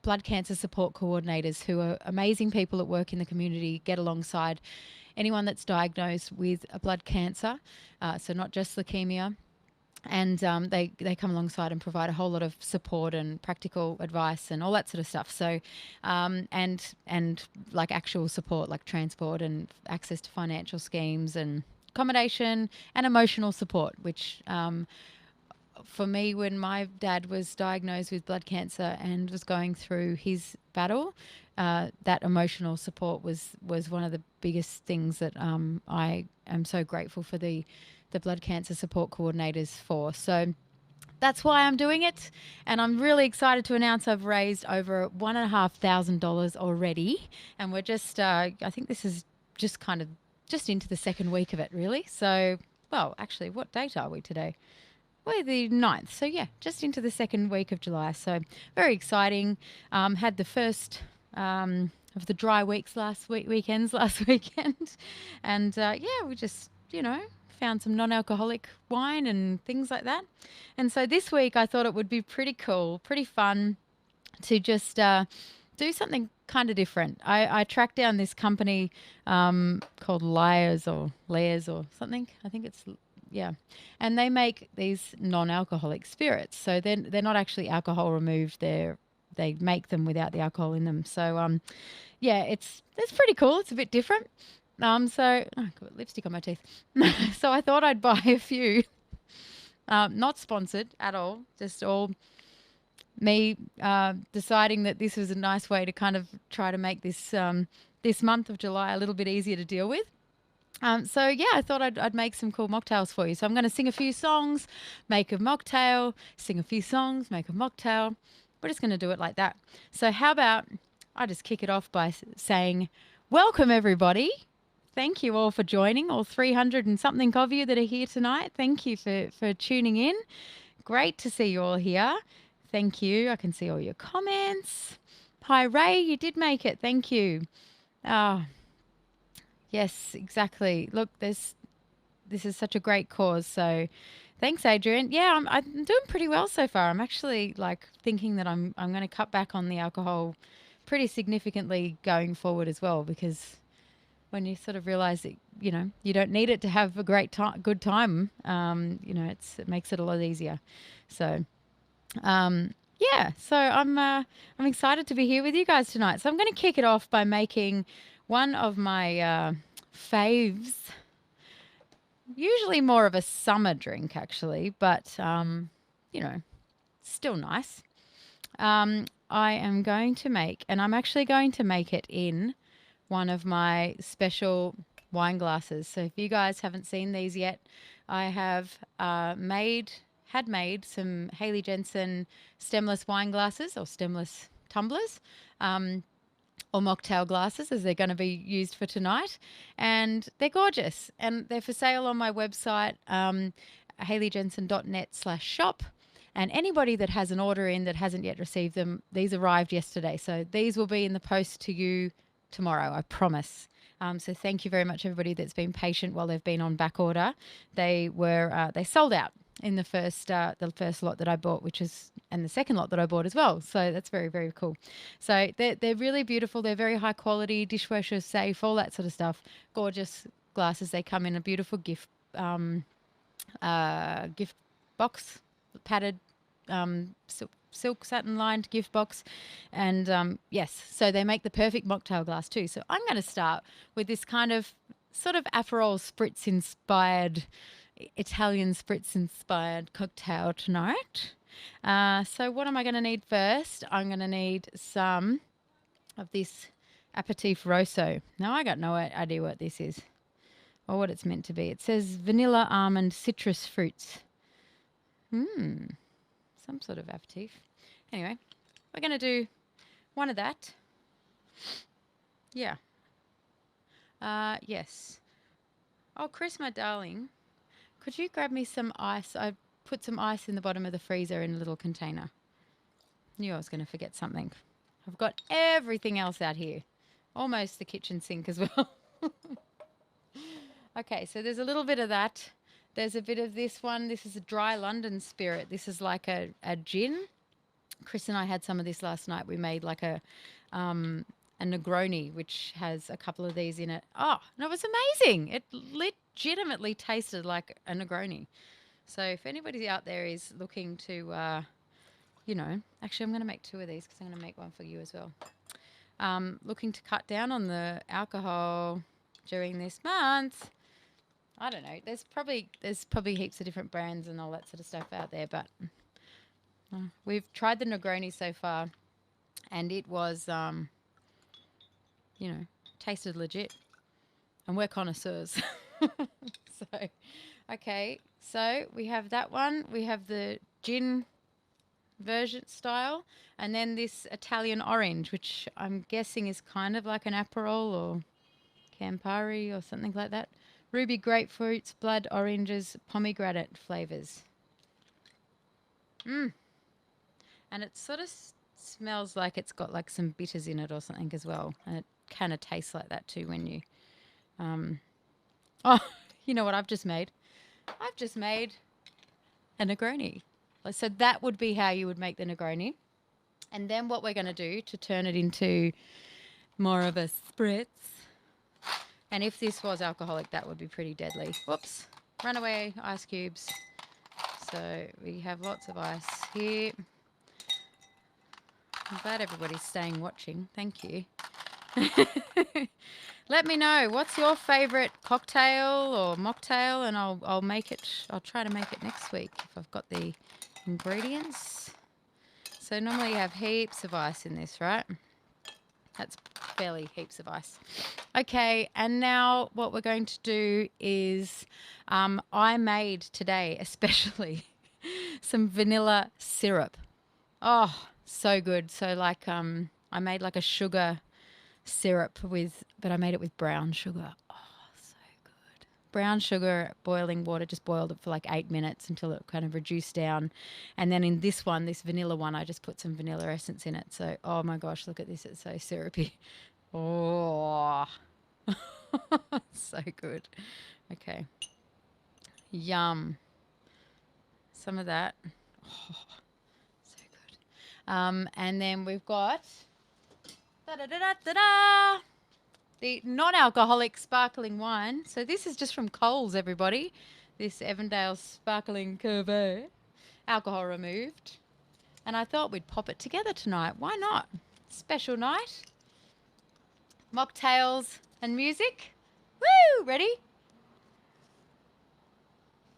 blood cancer support coordinators who are amazing people that work in the community, get alongside anyone that's diagnosed with a blood cancer, so not just leukemia. And they come alongside and provide a whole lot of support and practical advice and all that sort of stuff. So, and like actual support, like transport and access to financial schemes and accommodation and emotional support, which for me, when my dad was diagnosed with blood cancer and was going through his battle, that emotional support was one of the biggest things that I am so grateful for the blood cancer support coordinators for. So that's why I'm doing it, and I'm really excited to announce I've raised over $1,500 already, and we're just I think this is just kind of just into the second week of it, really. So, well, actually, what date are we today? Well, the 9th. So, yeah, just into the second week of July. So, very exciting. Had the first of the dry weeks weekends last weekend. And, yeah, we just, found some non-alcoholic wine and things like that. And so this week I thought it would be pretty cool, pretty fun to just do something kind of different. I tracked down this company called Layers or something. I think it's yeah, and they make these non-alcoholic spirits. So they're not actually alcohol removed. They make them without the alcohol in them. So yeah, it's pretty cool. It's a bit different. So oh, I've got lipstick on my teeth. So I thought I'd buy a few. Not sponsored at all. Just all me deciding that this was a nice way to kind of try to make this month of July a little bit easier to deal with. So yeah, I thought I'd make some cool mocktails for you. So I'm going to sing a few songs, make a mocktail, sing a few songs, make a mocktail. We're just going to do it like that. So how about I just kick it off by saying, welcome everybody. Thank you all for joining, all 300 and something of you that are here tonight. Thank you for tuning in. Great to see you all here. Thank you. I can see all your comments. Hi, Ray. You did make it. Thank you. Oh, yes, exactly. Look, this is such a great cause. So thanks, Adrian. Yeah, I'm doing pretty well so far. I'm actually like thinking that I'm going to cut back on the alcohol pretty significantly going forward as well, because when you sort of realize that, you don't need it to have a good time, it makes it a lot easier. So, yeah, so I'm excited to be here with you guys tonight. So I'm going to kick it off by making one of my faves, usually more of a summer drink actually, but still nice. I am going to make, and I'm actually going to make it in one of my special wine glasses. So if you guys haven't seen these yet, I have made some Hayley Jensen stemless wine glasses or stemless tumblers. Or mocktail glasses, as they're going to be used for tonight. And they're gorgeous. And they're for sale on my website, hayleyjensen.net/shop. And anybody that has an order in that hasn't yet received them, these arrived yesterday. So these will be in the post to you tomorrow, I promise. So thank you very much, everybody that's been patient while they've been on back order. They sold out in the first lot that I bought, and the second lot that I bought as well. So that's very, very cool. So they're really beautiful. They're very high quality, dishwasher safe, all that sort of stuff. Gorgeous glasses. They come in a beautiful gift box, padded silk satin lined gift box. And yes, so they make the perfect mocktail glass too. So I'm going to start with this kind of sort of Aperol spritz inspired, Italian spritz inspired cocktail tonight. So what am I going to need first? I'm going to need some of this aperitif rosso. Now I got no idea what this is or what it's meant to be. It says vanilla, almond, citrus fruits. Some sort of aperitif. Anyway, we're going to do one of that. Yeah. Yes. Oh, Chris, my darling, could you grab me some ice? I put some ice in the bottom of the freezer in a little container. Knew I was going to forget something. I've got everything else out here. Almost the kitchen sink as well. Okay, so there's a little bit of that. There's a bit of this one. This is a dry London spirit. This is like a gin. Chris and I had some of this last night. We made like a Negroni, which has a couple of these in it. Oh, and it was amazing. It legitimately tasted like a Negroni. So if anybody out there is looking to, actually I'm going to make 2 of these because I'm going to make one for you as well. Looking to cut down on the alcohol during this month. I don't know. There's probably heaps of different brands and all that sort of stuff out there, but we've tried the Negroni so far, and it was, tasted legit, and we're connoisseurs. So, okay, so we have that one. We have the gin version style, and then this Italian orange, which I'm guessing is kind of like an Aperol or Campari or something like that. Ruby grapefruits, blood oranges, pomegranate flavors. And it sort of smells like it's got like some bitters in it or something as well. And it kind of tastes like that too when you... oh, you know what I've just made? I've just made a Negroni. So that would be how you would make the Negroni. And then what we're going to do to turn it into more of a spritz... And if this was alcoholic, that would be pretty deadly. Whoops. Runaway ice cubes. So we have lots of ice here. I'm glad everybody's staying watching. Thank you. Let me know, what's your favourite cocktail or mocktail, and I'll make it. I'll try to make it next week if I've got the ingredients. So normally you have heaps of ice in this, right? That's fairly heaps of ice. Okay, and now what we're going to do is I made today especially some vanilla syrup. Oh, so good. So like I made like a sugar syrup but I made it with brown sugar. Oh, so good. Brown sugar, boiling water, just boiled it for like 8 minutes until it kind of reduced down. And then in this vanilla one, I just put some vanilla essence in it. So, oh my gosh, look at this. It's so syrupy. Oh, so good. Okay. Yum. Some of that. Oh, so good. And then we've got the non-alcoholic sparkling wine. So this is just from Coles, everybody. This Avondale Sparkling Cuvée, alcohol removed. And I thought we'd pop it together tonight. Why not? Special night. Mocktails and music. Woo! Ready?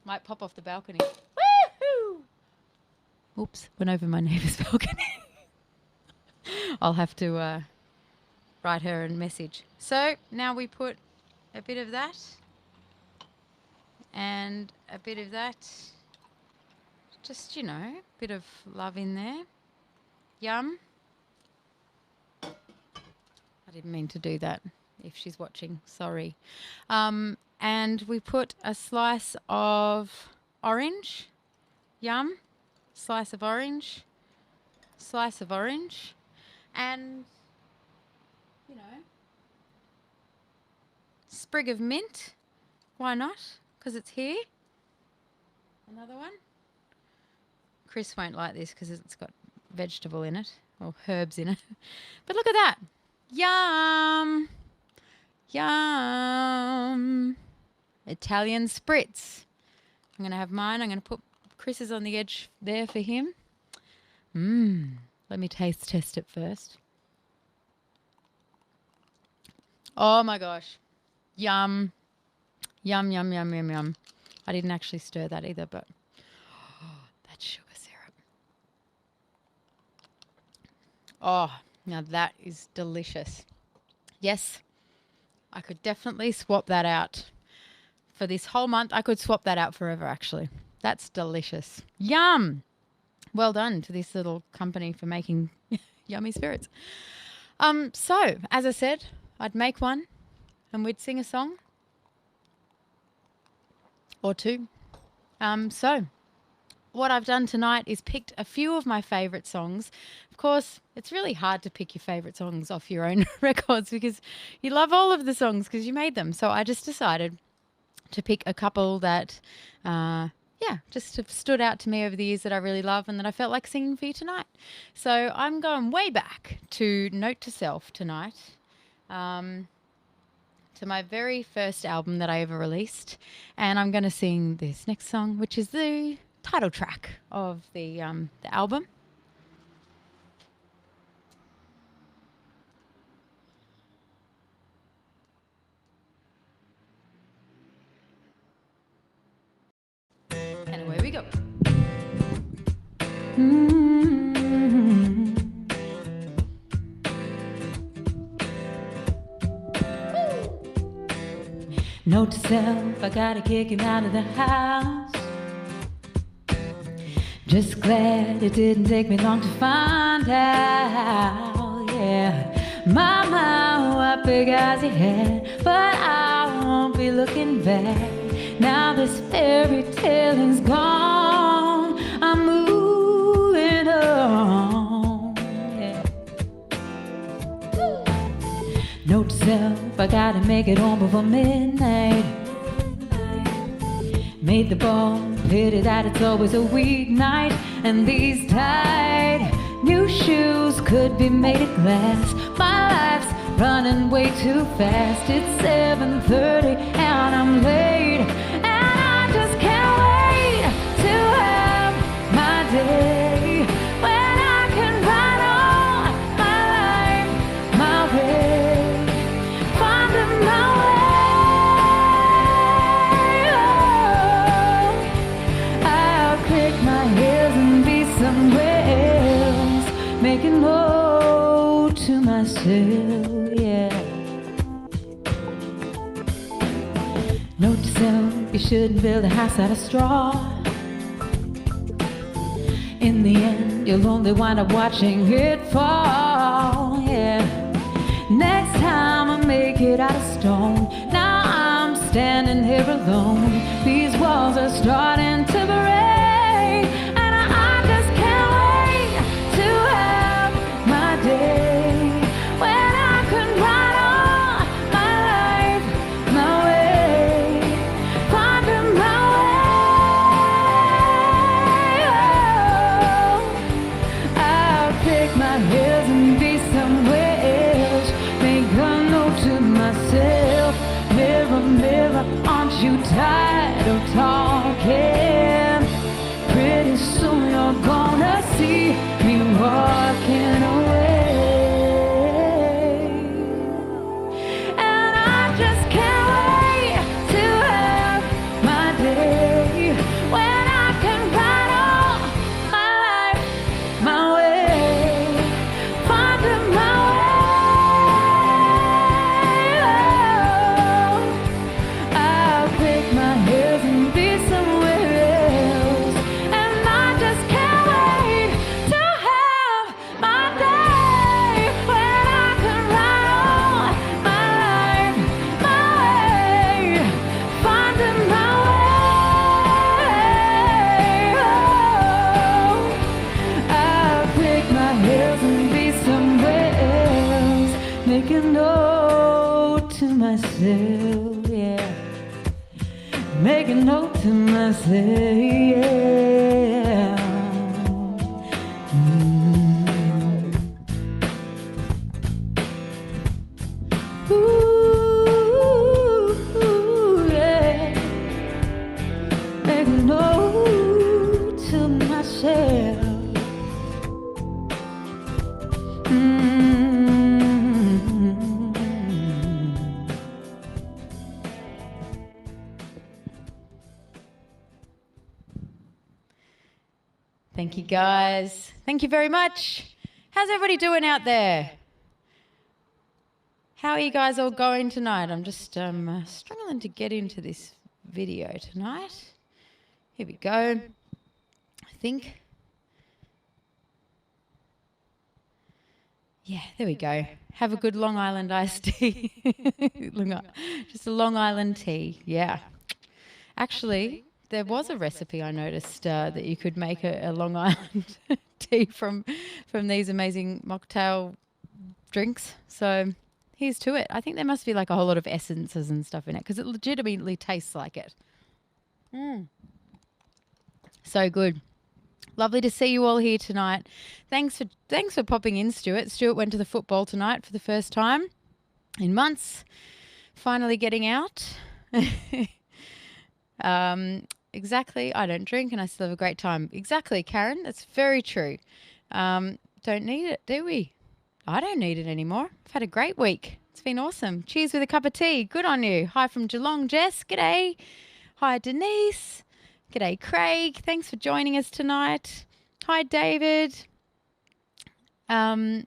Might pop off the balcony. Woo-hoo! Oops, went over my neighbour's balcony. I'll have to write her a message. So now we put a bit of that and a bit of that. Just, a bit of love in there. Yum. I didn't mean to do that. If she's watching, sorry. And we put a slice of orange. Yum. Slice of orange. Slice of orange. And, sprig of mint. Why not? Because it's here. Another one. Chris won't like this because it's got vegetable in it or herbs in it. But look at that. Yum. Yum. Italian spritz. I'm going to have mine. I'm going to put Chris's on the edge there for him. Let me taste test it first. Oh my gosh. Yum. Yum, yum, yum, yum, yum. I didn't actually stir that either, but that sugar syrup. Oh, now that is delicious. Yes, I could definitely swap that out. For this whole month, I could swap that out forever, actually. That's delicious. Yum. Well done to this little company for making yummy spirits. So, as I said, I'd make one and we'd sing a song or two. So, what I've done tonight is picked a few of my favourite songs. Of course, it's really hard to pick your favourite songs off your own records because you love all of the songs because you made them. So I just decided to pick a couple that, yeah, just have stood out to me over the years that I really love and that I felt like singing for you tonight. So I'm going way back to Note to Self tonight, to my very first album that I ever released. And I'm going to sing this next song, which is the title track of the album. And away we go. Note to self, I gotta kick him out of the house. Just glad it didn't take me long to find out. Yeah, mama, what big eyes he had, but I won't be looking back. Now this fairy tale is gone. I'm moving on. Yeah. Note to self, I gotta make it home before midnight. Made the ball, pity that it's always a weeknight. And these tight new shoes could be made of glass. My life's running way too fast. It's 7:30 and I'm late. And I just can't wait to have my day when I can ride on my life, my way, finding my way. Oh, I'll click my heels and be somewhere else, making love to myself, yeah. Note to self, you shouldn't build a house out of straw. In the end, you'll only wind up watching it fall, yeah. Next time I make it out of stone. Now I'm standing here alone. These walls are starting to break, and I just can't wait to have my day when I can ride on my life, my way, finding my way. Oh, I'll pick my heels and be somewhere else. Make a note to myself. Mirror, mirror, aren't you tired of talking? Pretty soon you're gonna see me walking away. And I just can't wait to have my day when I can ride on my life, my way, finding my way. Oh, I'll pick my heels and be somewhere else. And I just can't wait to have my day when I can ride on my life, my way, finding my way. Oh, I'll pick my heels and be somewhere else, make a note to myself, yeah. Make a note to myself, yeah. Ooh, yeah. Make a note to myself. Thank you, guys. Thank you very much. How's everybody doing out there? How are you guys all going tonight? I'm just struggling to get into this video tonight. Here we go. I think. Yeah, there we go. Have a good Long Island iced tea. Just a Long Island tea, yeah. Actually, there was a recipe I noticed that you could make a Long Island tea from these amazing mocktail drinks. So here's to it. I think there must be like a whole lot of essences and stuff in it because it legitimately tastes like it. So good. Lovely to see you all here tonight. Thanks for popping in, Stuart. Stuart went to the football tonight for the first time in months. Finally getting out. Exactly. I don't drink and I still have a great time. Exactly, Karen. That's very true. Don't need it, do we? I don't need it anymore. I've had a great week. It's been awesome. Cheers with a cup of tea. Good on you. Hi from Geelong, Jess. G'day. Hi, Denise. G'day, Craig. Thanks for joining us tonight. Hi, David. Hi,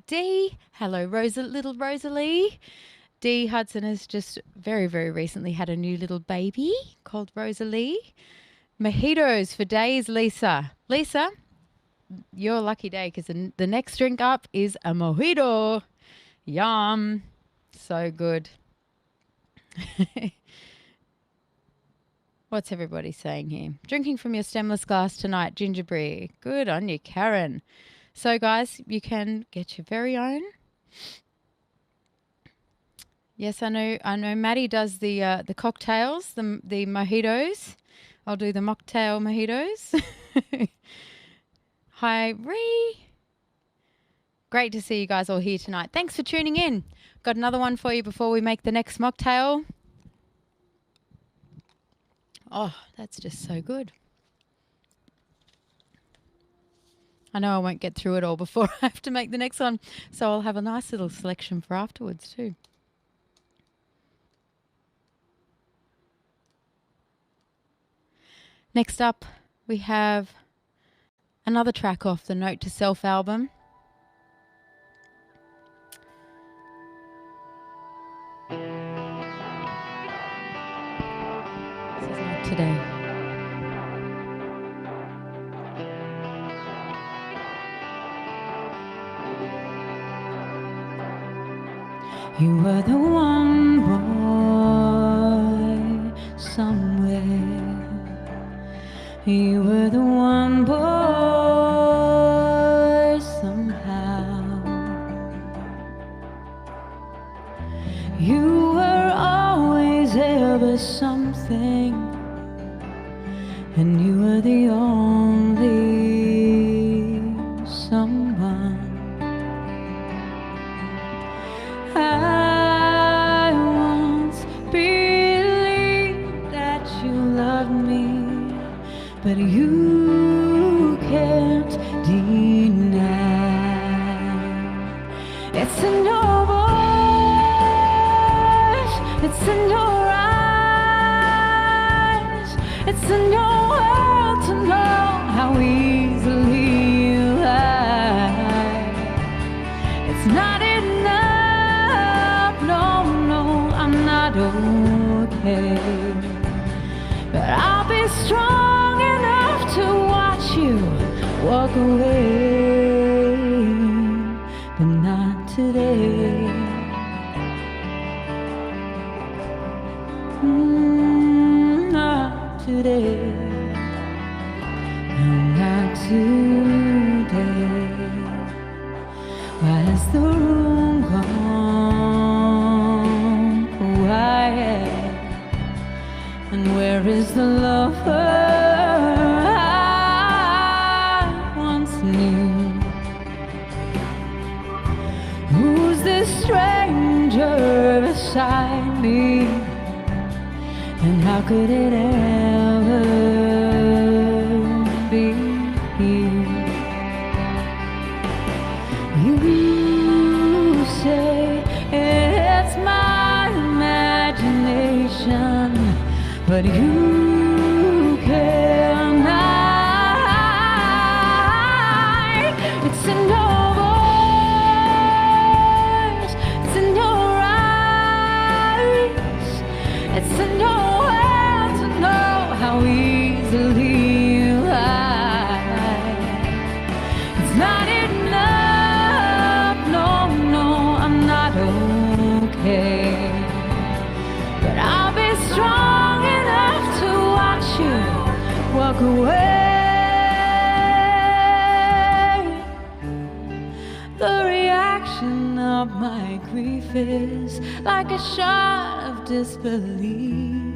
Dee. Hello, little Rosalie. Dee Hudson has just very, very recently had a new little baby called Rosalie. Mojitos for days, Lisa. Lisa, your lucky day because the next drink up is a mojito. Yum. So good. What's everybody saying here? Drinking from your stemless glass tonight, ginger beer. Good on you, Karen. So, guys, you can get your very own. Yes, I know. Maddie does the cocktails, the mojitos. I'll do the mocktail mojitos. Hi, Ree. Great to see you guys all here tonight. Thanks for tuning in. Got another one for you before we make the next mocktail. Oh, that's just so good. I know I won't get through it all before I have to make the next one, so I'll have a nice little selection for afterwards too. Next up, we have another track off the Note to Self album. This is Not Today. You were the one boy somewhere. You were the one boy somehow. You were always ever something, and you were the only someone. I once believed that you loved me, but you can't deny. It's in your voice, it's in your eyes, it's in your world to know how easily you lie. It's not enough, no, I'm not okay, but I'll be strong enough to watch you walk away, but not today. Not today. No, not today. Why has the room gone quiet? And where is the lover I once knew? Who's this stranger beside me? And how could it ever be you? You say it's my imagination, but you cannot. It's in your voice, it's in your eyes, it's in your world to know how easily you lie. It's not enough, no, I'm not okay, but I'll be strong enough to watch you walk away. The reaction of my grief is like a shot of disbelief,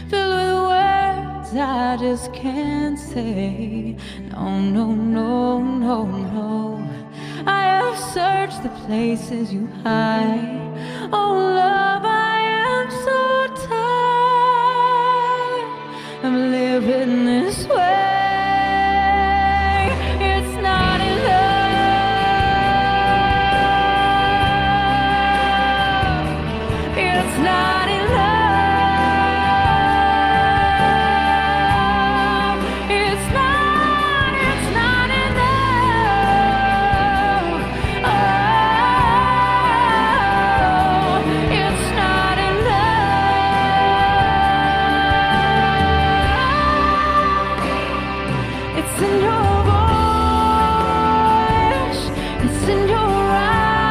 filled with words I just can't say no, no, no, no, no. I have searched the places you hide. Oh, love, I am so tired of living this way. It's not enough. It's not enough. It's not enough. Oh, it's not enough. It's in your voice. It's in your eyes.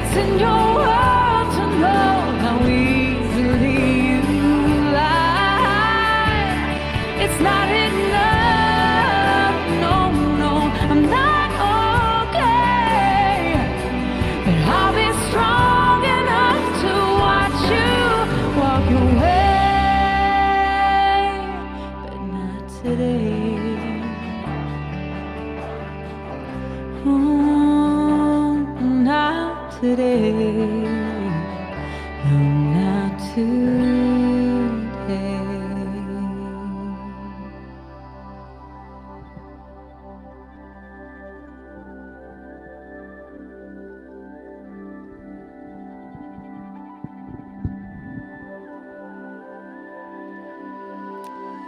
It's in your world to know how easily you lie. It's not enough. No, no, I'm not okay. But I'll be strong enough to watch you walk away. But not today. Oh, not today. No, not today.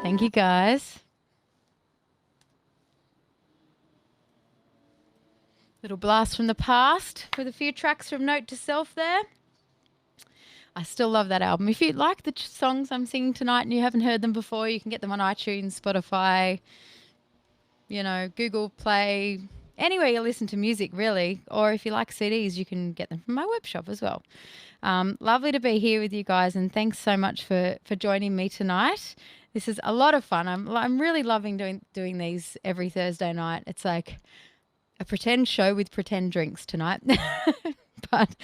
Thank you, guys. Little blast from the past with a few tracks from Note to Self there. I still love that album. If you like the songs I'm singing tonight and you haven't heard them before, you can get them on iTunes, Spotify, you know, Google Play, anywhere you listen to music, really. Or if you like CDs, you can get them from my web shop as well. Lovely to be here with you guys, and thanks so much for joining me tonight. This is a lot of fun. I'm really loving doing these every Thursday night. It's like a pretend show with pretend drinks tonight. But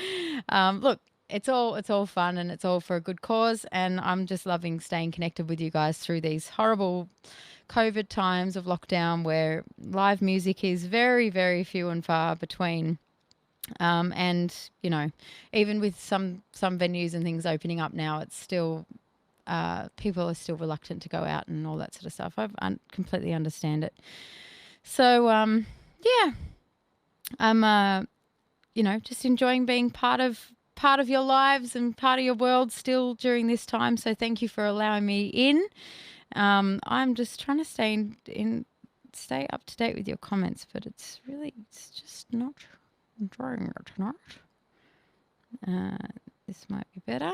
look, it's all fun and it's all for a good cause, and I'm just loving staying connected with you guys through these horrible COVID times of lockdown where live music is very, very few and far between. And, you know, even with some venues and things opening up now, it's still people are still reluctant to go out and all that sort of stuff. I completely understand it. So, yeah, I'm, you know, just enjoying being part of your lives and part of your world still during this time. So thank you for allowing me in. I'm just trying to stay up to date with your comments, but it's just not enjoying it tonight. This might be better.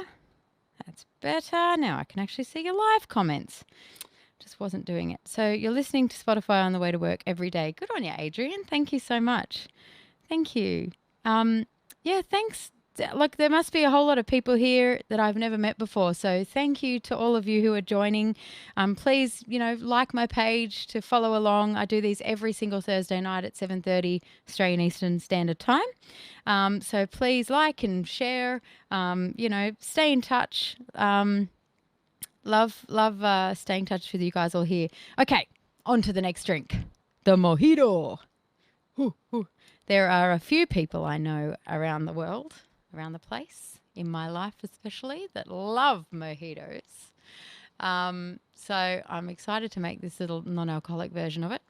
That's better. Now I can actually see your live comments. Just wasn't doing it. So you're listening to Spotify on the way to work every day. Good on you, Adrian. Thank you so much. Thank you. Yeah, thanks. Look, there must be a whole lot of people here that I've never met before. So thank you to all of you who are joining. Please, you know, like my page to follow along. I do these every single Thursday night at 7:30 Australian Eastern Standard Time. So please like and share, you know, stay in touch. Love staying in touch with you guys all here. Okay, on to the next drink, the mojito. Ooh, ooh. There are a few people I know around the world, around the place, in my life especially, that love mojitos. So I'm excited to make this little non-alcoholic version of it.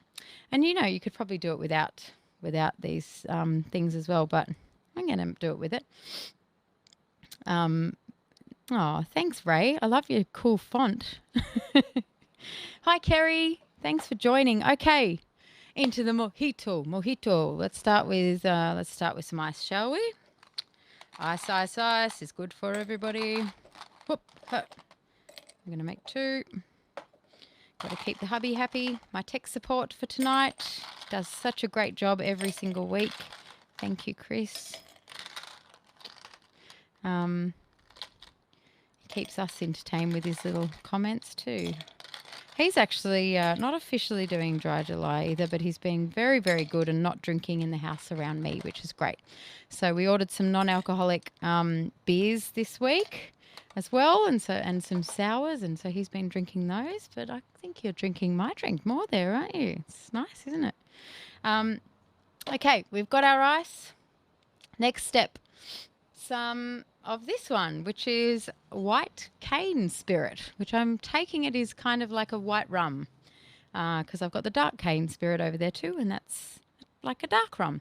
And, you know, you could probably do it without these things as well, but I'm going to do it with it. Oh, thanks, Ray. I love your cool font. Hi, Kerry. Thanks for joining. Okay, into the mojito. Let's start with some ice, shall we? Ice is good for everybody. Whoop, huh. I'm gonna make 2. Got to keep the hubby happy. My tech support for tonight does such a great job every single week. Thank you, Chris. Keeps us entertained with his little comments too. He's actually not officially doing Dry July either, but he's been very, very good and not drinking in the house around me, which is great. So we ordered some non-alcoholic beers this week. as well, and some sours, and so he's been drinking those. But I think you're drinking my drink more there, aren't you? It's nice, isn't it? Okay, we've got our ice. Next step, some of this one, which is white cane spirit, which I'm taking it is kind of like a white rum, because I've got the dark cane spirit over there too, and that's like a dark rum.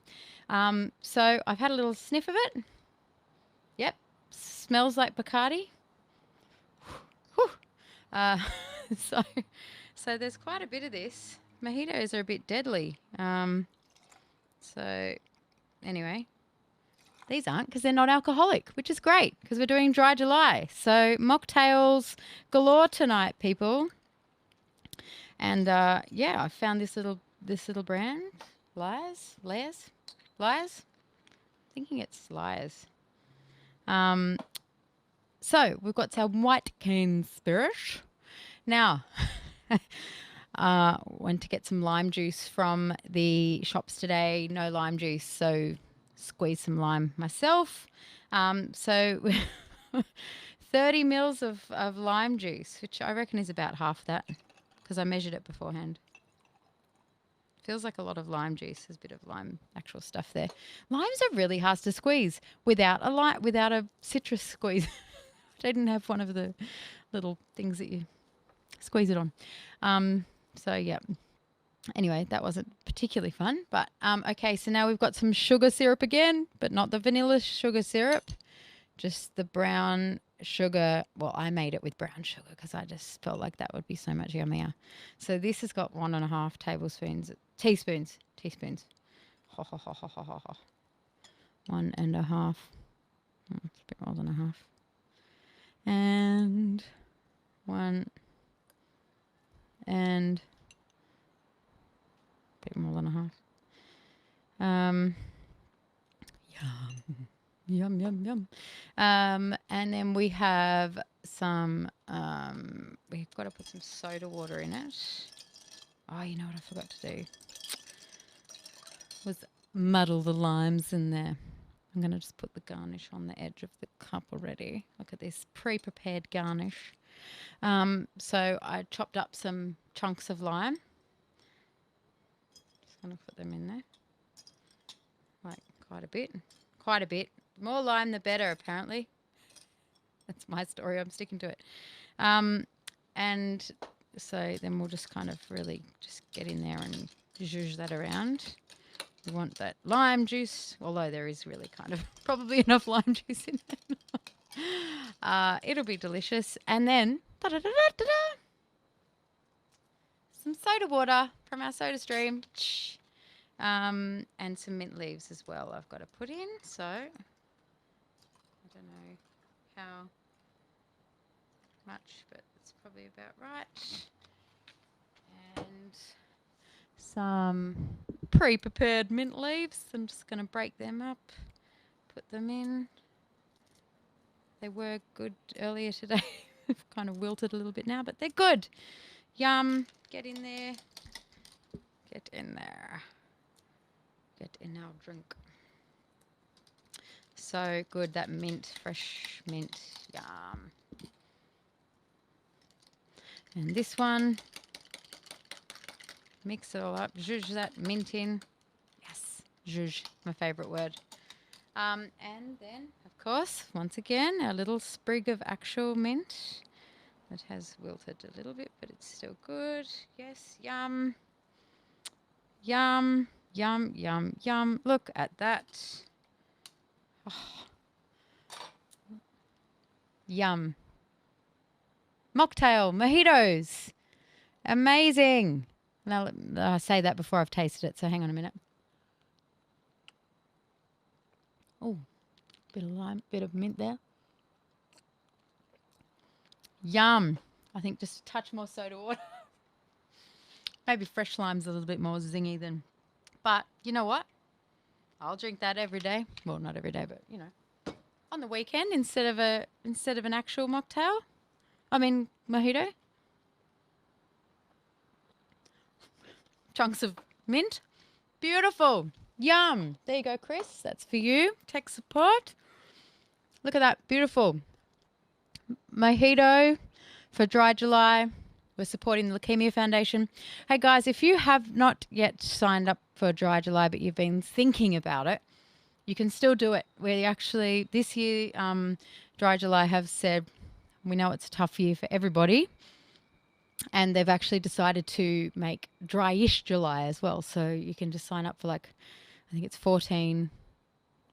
So I've had a little sniff of it. Yep, smells like Bacardi. Whew. So there's quite a bit of this. Mojitos are a bit deadly. So anyway, these aren't, because they're not alcoholic, which is great because we're doing dry July. So mocktails galore tonight, people. And yeah, I found this little brand, Liars. Thinking it's Liars. So we've got some white cane spirit. Now, went to get some lime juice from the shops today. No lime juice, so squeeze some lime myself. So 30 mils of lime juice, which I reckon is about half that because I measured it beforehand. Feels like a lot of lime juice. There's a bit of lime actual stuff there. Limes are really hard to squeeze without a citrus squeeze. I didn't have one of the little things that you squeeze it on. So yeah. Anyway, that wasn't particularly fun. But okay, so now we've got some sugar syrup again, but not the vanilla sugar syrup, just the brown sugar. Well, I made it with brown sugar because I just felt like that would be so much yummier. So this has got 1.5 teaspoons. Ha ha ha ha ha ha ha. 1.5. It's a bit more than a half. And 1 and a bit more than a half. Yum. And then we have some, we've got to put some soda water in it. Oh, you know what I forgot to do? Was muddle the limes in there. I'm going to just put the garnish on the edge of the cup already. Look at this pre-prepared garnish. So I chopped up some chunks of lime. Just going to put them in there. Like quite a bit. More lime the better, apparently. That's my story. I'm sticking to it. And so then we'll just kind of really just get in there and zhuzh that around. We want that lime juice, although there is really kind of probably enough lime juice in it. It'll be delicious. And then some soda water from our soda stream. And some mint leaves as well I've got to put in. So I don't know how much, but it's probably about right. And some pre-prepared mint leaves. I'm just going to break them up, put them in. They were good earlier today. They've kind of wilted a little bit now, but they're good. Yum. Get in there. Get in there. Get in our drink. So good, that mint, fresh mint, yum. And this one, mix it all up, zhuzh that mint in. Yes, zhuzh, my favourite word. And then, of course, once again, our little sprig of actual mint that has wilted a little bit, but it's still good. Yes, yum. Yum. Yum, yum, yum. Look at that. Oh. Yum. Mocktail, mojitos. Amazing. Now, I say that before I've tasted it, so hang on a minute. Oh, bit of lime, bit of mint there. Yum. I think just a touch more soda water. Maybe fresh lime's a little bit more zingy than... But you know what? I'll drink that every day. Well, not every day, but you know, on the weekend instead of an actual mocktail. I mean mojito. Chunks of mint. Beautiful. Yum. There you go, Chris. That's for you. Tech support. Look at that. Beautiful. mojito for Dry July. We're supporting the Leukaemia Foundation. Hey guys, if you have not yet signed up for Dry July, but you've been thinking about it, you can still do it. We actually, this year, Dry July have said, we know it's a tough year for everybody, and they've actually decided to make Dry-ish July as well. So you can just sign up for I think it's 14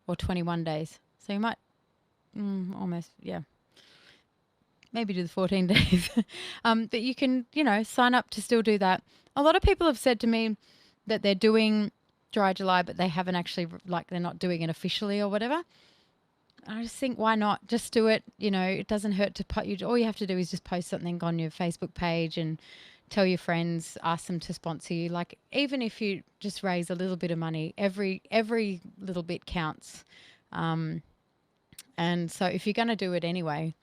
or 21 days. So you might almost, maybe do the 14 days. But you can, sign up to still do that. A lot of people have said to me that they're doing Dry July, but they haven't actually, they're not doing it officially or whatever. I just think, why not? Just do it. It doesn't hurt to put all you have to do is just post something on your Facebook page and tell your friends, ask them to sponsor you. Even if you just raise a little bit of money, every little bit counts. And so if you're going to do it anyway,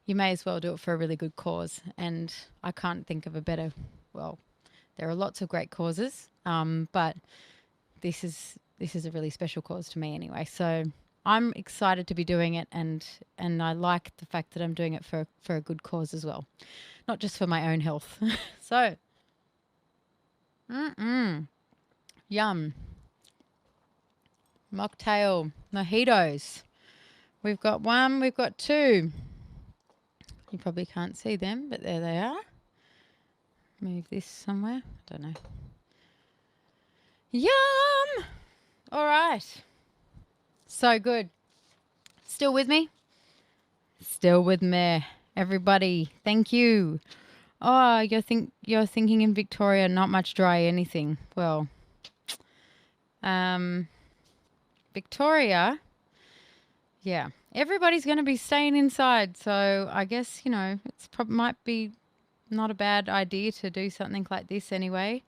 you may as well do it for a really good cause. And I can't think of a better, there are lots of great causes, but this is a really special cause to me anyway. So I'm excited to be doing it, and I like the fact that I'm doing it for a good cause as well, not just for my own health. So, yum. Mocktail mojitos. We've got one, we've got two. You probably can't see them, but there they are. Move this somewhere. I don't know. Yum! All right. So good. Still with me? Still with me. Everybody, thank you. Oh, you're thinking in Victoria, not much dry anything. Well, Victoria, yeah, everybody's going to be staying inside. So I guess, it's might be not a bad idea to do something like this anyway.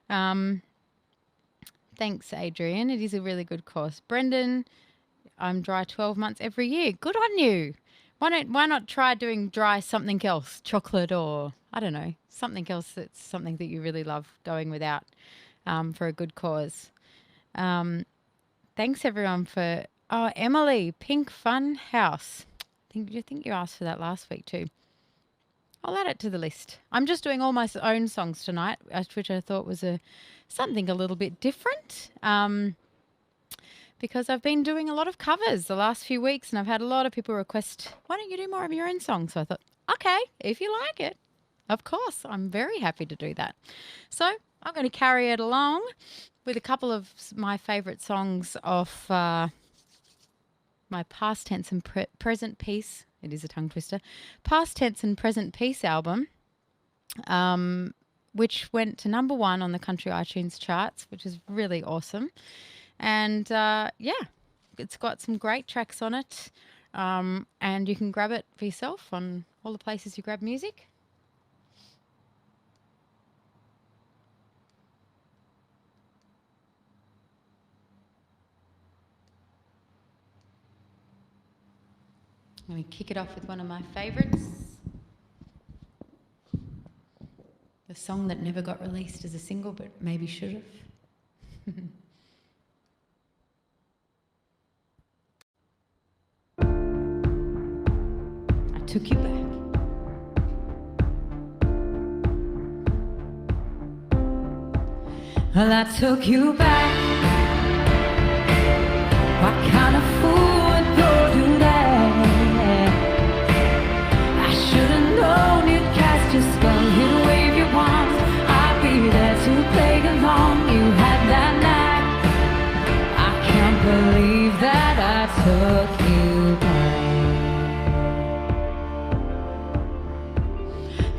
Thanks, Adrian. It is a really good course. Brendan, I'm dry 12 months every year. Good on you. Why not try doing dry something else, chocolate or, I don't know, something else that's something that you really love going without for a good cause. Thanks, everyone, for... Oh, Emily, Pink Fun House. I think you asked for that last week too. I'll add it to the list. I'm just doing all my own songs tonight, which I thought was something a little bit different. Because I've been doing a lot of covers the last few weeks, and I've had a lot of people request, why don't you do more of your own songs? So I thought, okay, if you like it, of course, I'm very happy to do that. So I'm going to carry it along with a couple of my favourite songs off my Past Tense and Present Peace. It is a tongue twister. Past Tense and Present Peace album, which went to number 1 on the country iTunes charts, which is really awesome. And it's got some great tracks on it. And you can grab it for yourself on all the places you grab music. I'm going to kick it off with one of my favourites. The song that never got released as a single, but maybe should have. I took you back. Well, I took you back. What kind of fool would go do that? I should have known you'd cast your spell, you'd wave your wands. I'd be there to play along. You had that night. I can't believe that I took you back.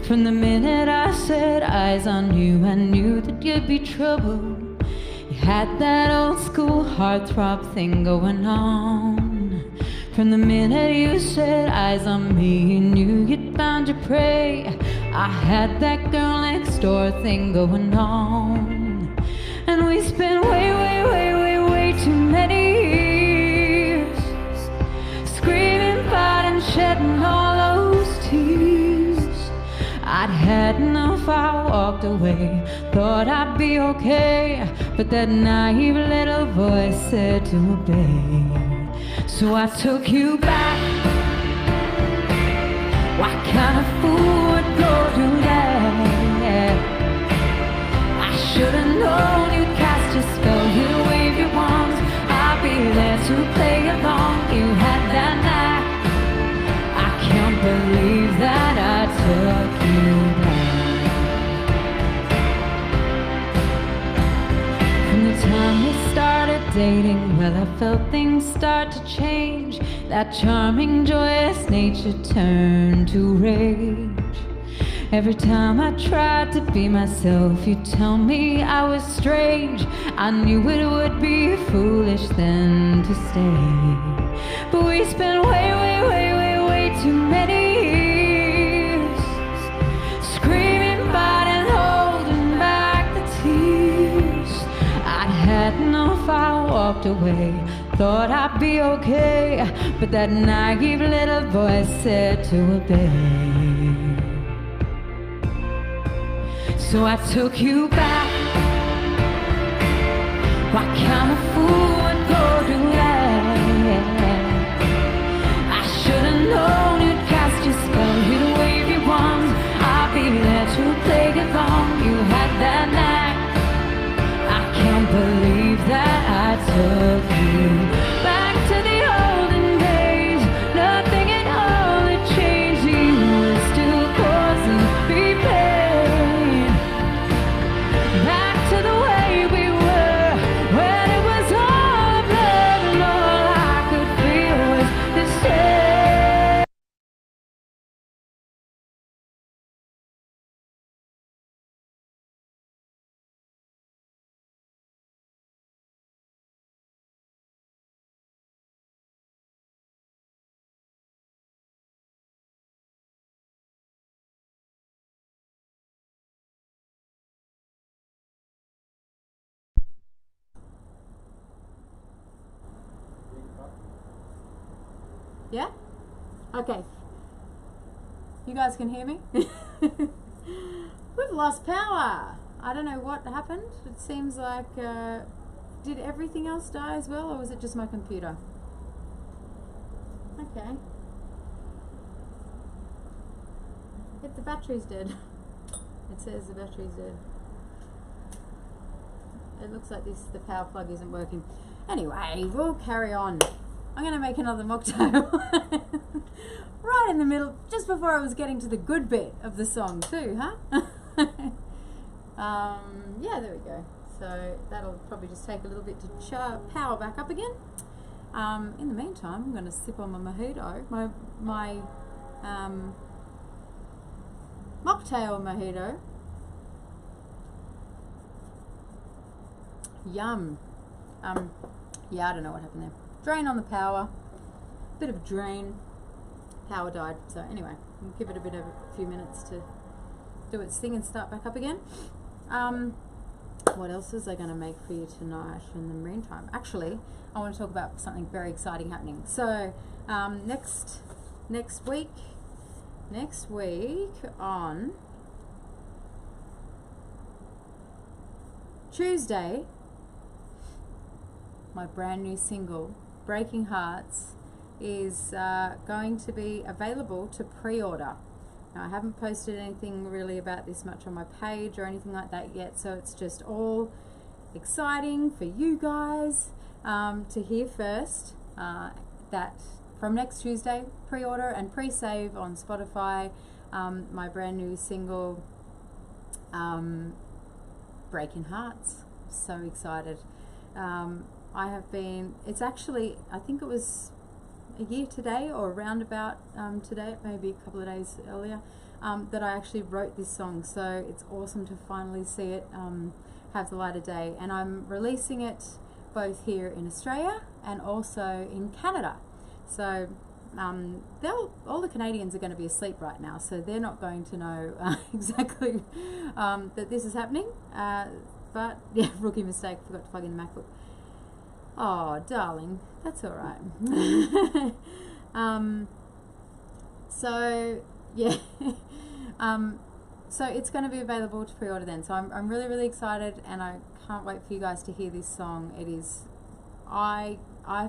From the minute I set eyes on you, I knew that you'd be trouble. You had that old school heartthrob thing going on. From the minute you set eyes on me, you knew you'd found your prey. I had that girl next door thing going on. And we spent way too many years screaming, fighting, shedding all those tears. I'd had enough, I walked away, thought I'd be okay, but that naive little voice said to obey. So I took you back. What kind of fool would go do that? I should've known you'd cast your spell, you'd wave your wands, I'll be there to play along. You had that knack, I can't believe that I took you back. From the time we started dating, well, I felt things start to change. That charming, joyous nature turned to rage. Every time I tried to be myself, you'd tell me I was strange. I knew it would be foolish then to stay, but we spent way too many years screaming, fighting, holding back the tears. I'd had enough, I walked away, thought I'd be okay, but that naive little voice said to obey. So I took you back. What kind of fool would go do that? I should've known you'd cast your spell, you'd wave your wands, I'll be there to play along. You had that knack, I can't believe that I took you back to the olden days. Nothing at all had changed, you were still causing me pain. Back to the way we were, when it was all blood and all I could feel was the same. Yeah? Okay. You guys can hear me? We've lost power. I don't know what happened. It seems like, did everything else die as well, or was it just my computer? Okay. If the battery's dead. It says the battery's dead. It looks like the power plug isn't working. Anyway, we'll carry on. I'm going to make another mocktail right in the middle, just before I was getting to the good bit of the song too, huh? Yeah, there we go. So that'll probably just take a little bit to power back up again. In the meantime, I'm going to sip on my mojito, my mocktail mojito. Yum. Yeah, I don't know what happened there. Drain on the power, bit of a drain, power died. So anyway, we'll give it a few minutes to do its thing and start back up again. What else is I going to make for you tonight in the meantime? Actually, I want to talk about something very exciting happening. So next week on Tuesday, my brand new single, Breaking Hearts, is going to be available to pre-order. Now, I haven't posted anything really about this much on my page or anything like that yet, so it's just all exciting for you guys to hear first that from next Tuesday, pre-order and pre-save on Spotify my brand new single, Breaking Hearts. So excited. It's actually, I think it was a year today, or around about today, maybe a couple of days earlier, that I actually wrote this song. So it's awesome to finally see it have the light of day. And I'm releasing it both here in Australia and also in Canada. So all the Canadians are going to be asleep right now, so they're not going to know exactly that this is happening. But yeah, rookie mistake, forgot to plug in the MacBook. Oh, darling, that's all right. So yeah, so it's going to be available to pre-order then. So I'm really, really excited, and I can't wait for you guys to hear this song. It is, I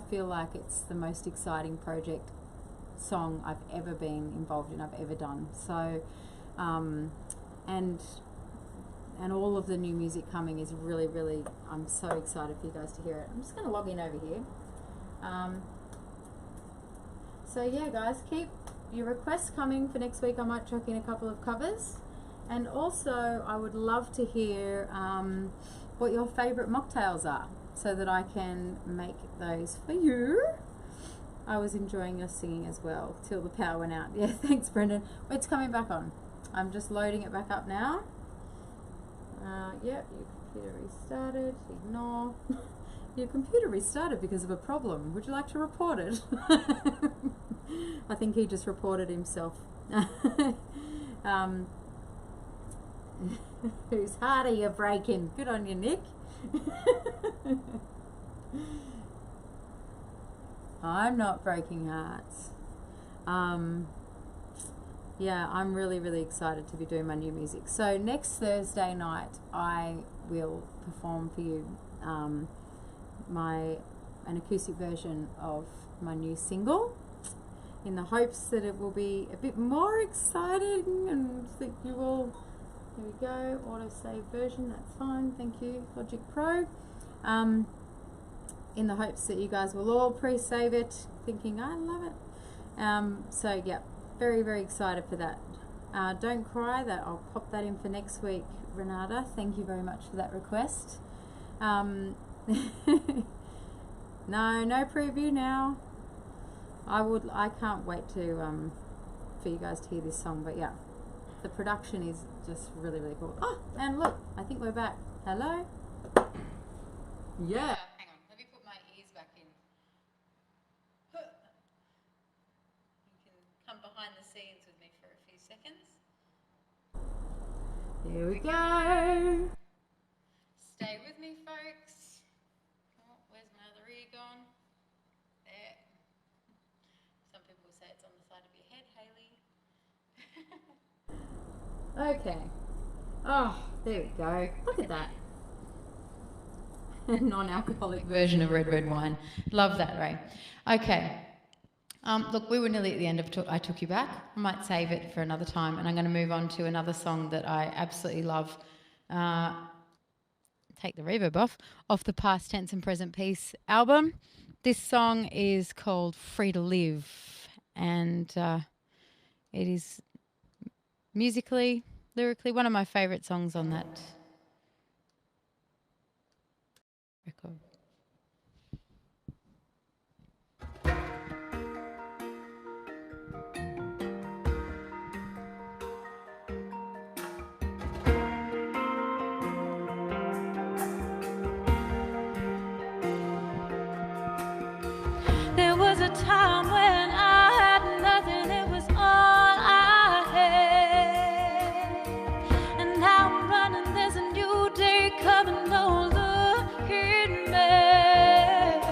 feel like it's the most exciting project song I've ever been involved in, I've ever done. So, and all of the new music coming is really, really, I'm so excited for you guys to hear it. I'm just going to log in over here. So yeah, guys, keep your requests coming for next week. I might chuck in a couple of covers. And also, I would love to hear what your favourite mocktails are, so that I can make those for you. I was enjoying your singing as well till the power went out. Yeah, thanks, Brendan. It's coming back on. I'm just loading it back up now. Yep, your computer restarted. Ignore. Your computer restarted because of a problem. Would you like to report it? I think he just reported himself. Whose heart are you breaking? Good on you, Nick. I'm not breaking hearts. Yeah, I'm really, really excited to be doing my new music. So next Thursday night, I will perform for you an acoustic version of my new single, in the hopes that it will be a bit more exciting and that you will. Here we go, auto save version, that's fine, thank you, Logic Pro. In the hopes that you guys will all pre-save it, thinking, I love it. So yeah, very, very excited for that. Don't cry, that I'll pop that in for next week, Renata. Thank you very much for that request. No preview now. I can't wait to for you guys to hear this song, but yeah. The production is just really, really cool. Oh, and look, I think we're back. Hello? Yeah. Hang on, let me put my ears back in. You can come behind the scenes with me for a few seconds. There we go. Stay with me, folks. Oh, where's my other ear gone? There. Some people say it's on the side of your head, Hayley. Okay. Oh, there we go. Look at that. Non-alcoholic version of red wine. Love that, Ray. Okay. Look, we were nearly at the end of I Took You Back. I might save it for another time, and I'm going to move on to another song that I absolutely love. Take the reverb off the Past Tense and Present Peace album. This song is called Free to Live, and it is musically, lyrically, one of my favourite songs on that record. There was a time when I had nothing, it was all I had. And now I'm running, there's a new day coming, no looking back.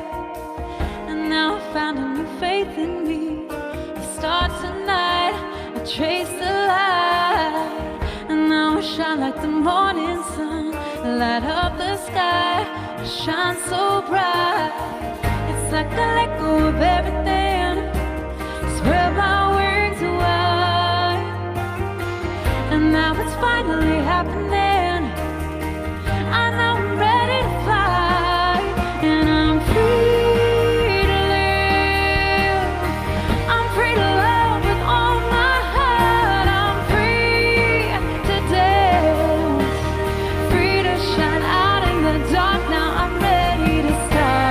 And now I found a new faith in me. It starts tonight, I trace the light. And now I shine like the morning sun, light up the sky, I shine so bright. It's like I let go of everything, spread my wings wide, and now it's finally happening. I know I'm ready to fly, and I'm free to live. I'm free to love with all my heart. I'm free to dance, free to shine out in the dark. Now I'm ready to start.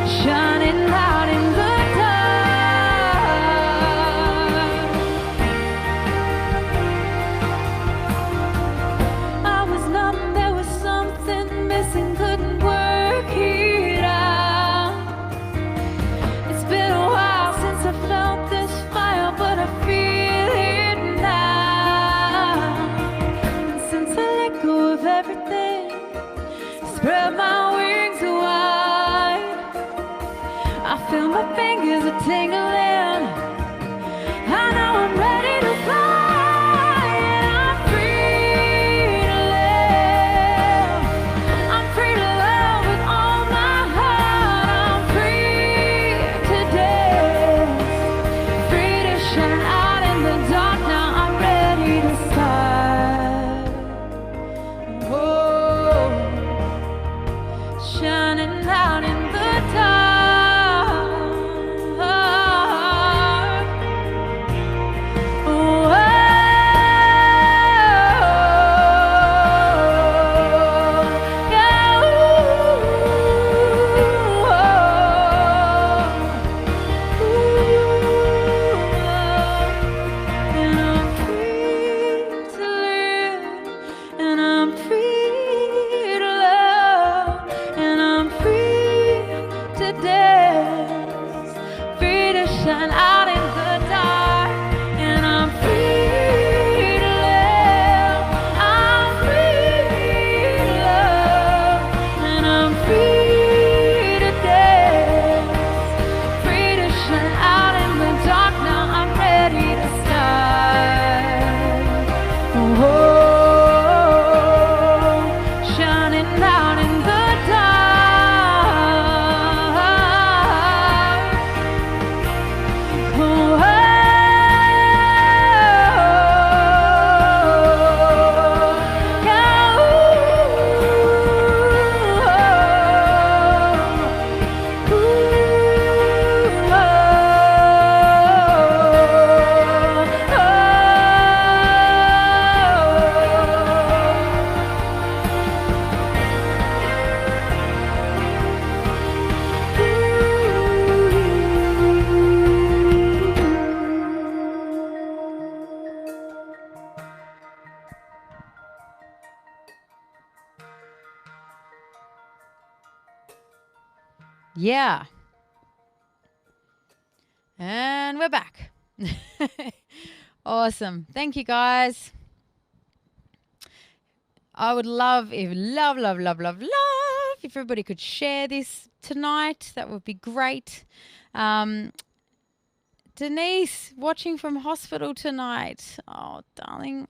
Shining out in the dark. I was numb, there was something missing, couldn't work it out. It's been a while since I felt this fire, but I feel it now. And since I let go of everything, spread my wings wide, I feel my fingers are tingling. I know I'm ready to fly, and I'm free to live. I'm free to love with all my heart. Yeah. And we're back. Awesome. Thank you, guys. I would love if if everybody could share this tonight. That would be great. Denise, watching from hospital tonight. Oh, darling,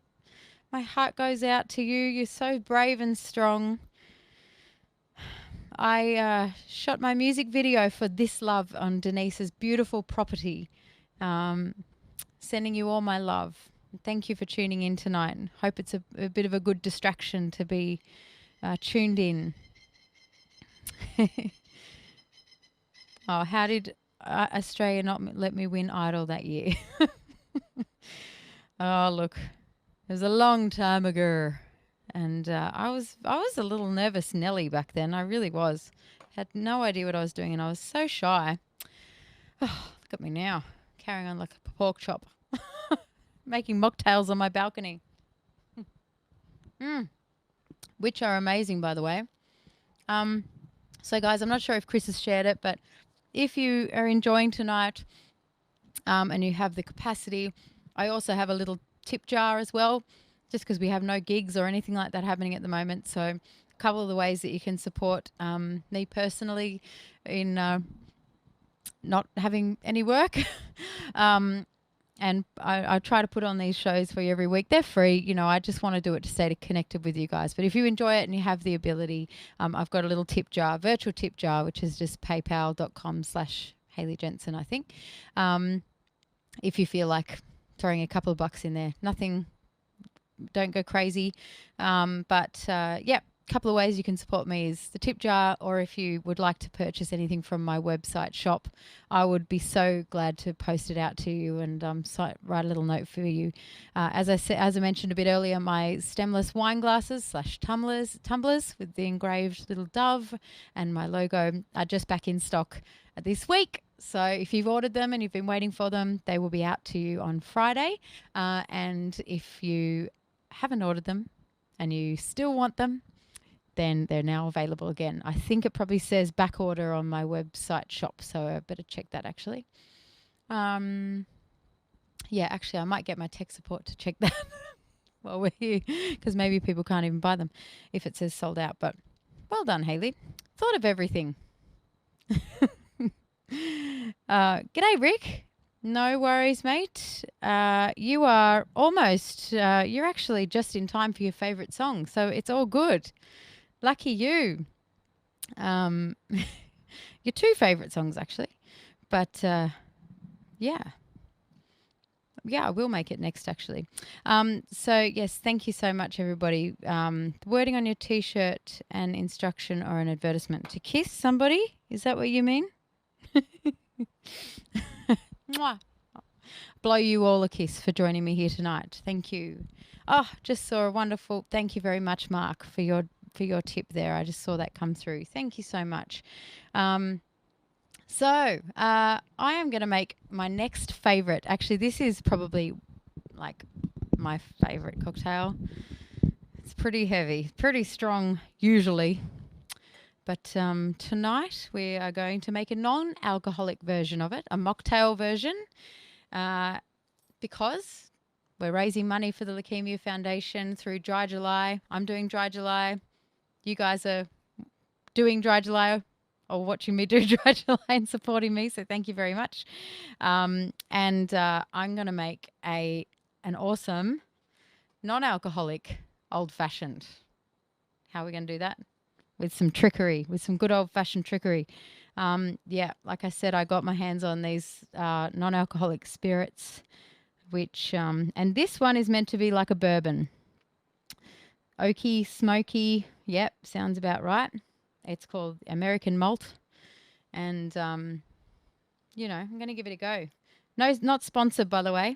my heart goes out to you. You're so brave and strong. I shot my music video for This Love on Denise's beautiful property. Sending you all my love. Thank you for tuning in tonight. Hope it's a bit of a good distraction to be tuned in. Oh, how did Australia not let me win Idol that year? Oh, look, it was a long time ago, and I was a little nervous Nelly back then. I really was. Had no idea what I was doing, and I was so shy. Oh, look at me now, carrying on like a pork chop, making mocktails on my balcony, which are amazing, by the way. So, guys, I'm not sure if Chris has shared it, but if you are enjoying tonight and you have the capacity, I also have a little tip jar as well, just because we have no gigs or anything like that happening at the moment. So a couple of the ways that you can support me personally in not having any work. And I try to put on these shows for you every week. They're free. You know, I just want to do it to stay connected with you guys. But if you enjoy it and you have the ability, I've got a little tip jar, virtual tip jar, which is just paypal.com/Hayley Jensen, I think. If you feel like throwing a couple of bucks in there, nothing, don't go crazy. Yeah, a couple of ways you can support me is the tip jar, or if you would like to purchase anything from my website shop, I would be so glad to post it out to you and write a little note for you. As I mentioned a bit earlier, my stemless wine glasses / tumblers with the engraved little dove and my logo are just back in stock this week. So if you've ordered them and you've been waiting for them, they will be out to you on Friday. And if you haven't ordered them and you still want them, then they're now available again. I think it probably says back order on my website shop, so I better check that actually. Yeah, actually, I might get my tech support to check that while we're here, because maybe people can't even buy them if it says sold out. But well done, Hayley. Thought of everything. G'day, Rick. No worries, mate. You are almost, you're actually just in time for your favourite song, so it's all good. Lucky you. Your two favourite songs, actually. But, yeah. Yeah, I will make it next, actually. So, yes, thank you so much, everybody. The wording on your T-shirt, an instruction or an advertisement to kiss somebody. Is that what you mean? Mwah. Blow you all a kiss for joining me here tonight. Thank you. Oh, just saw a wonderful, thank you very much, Mark, for your tip there. I just saw that come through. Thank you so much. So I am going to make my next favourite. Actually, this is probably like my favourite cocktail. It's pretty heavy, pretty strong usually. But tonight we are going to make a non-alcoholic version of it, a mocktail version, because we're raising money for the Leukaemia Foundation through Dry July. I'm doing Dry July. You guys are doing Dry July or watching me do Dry July and supporting me, so thank you very much. I'm going to make an awesome non-alcoholic old-fashioned. How are we going to do that? With some trickery, with some good old-fashioned trickery. Yeah, like I said, I got my hands on these non-alcoholic spirits, which, and this one is meant to be like a bourbon. Oaky, smoky, yep, sounds about right. It's called American Malt. And, you know, I'm going to give it a go. No, not sponsored, by the way.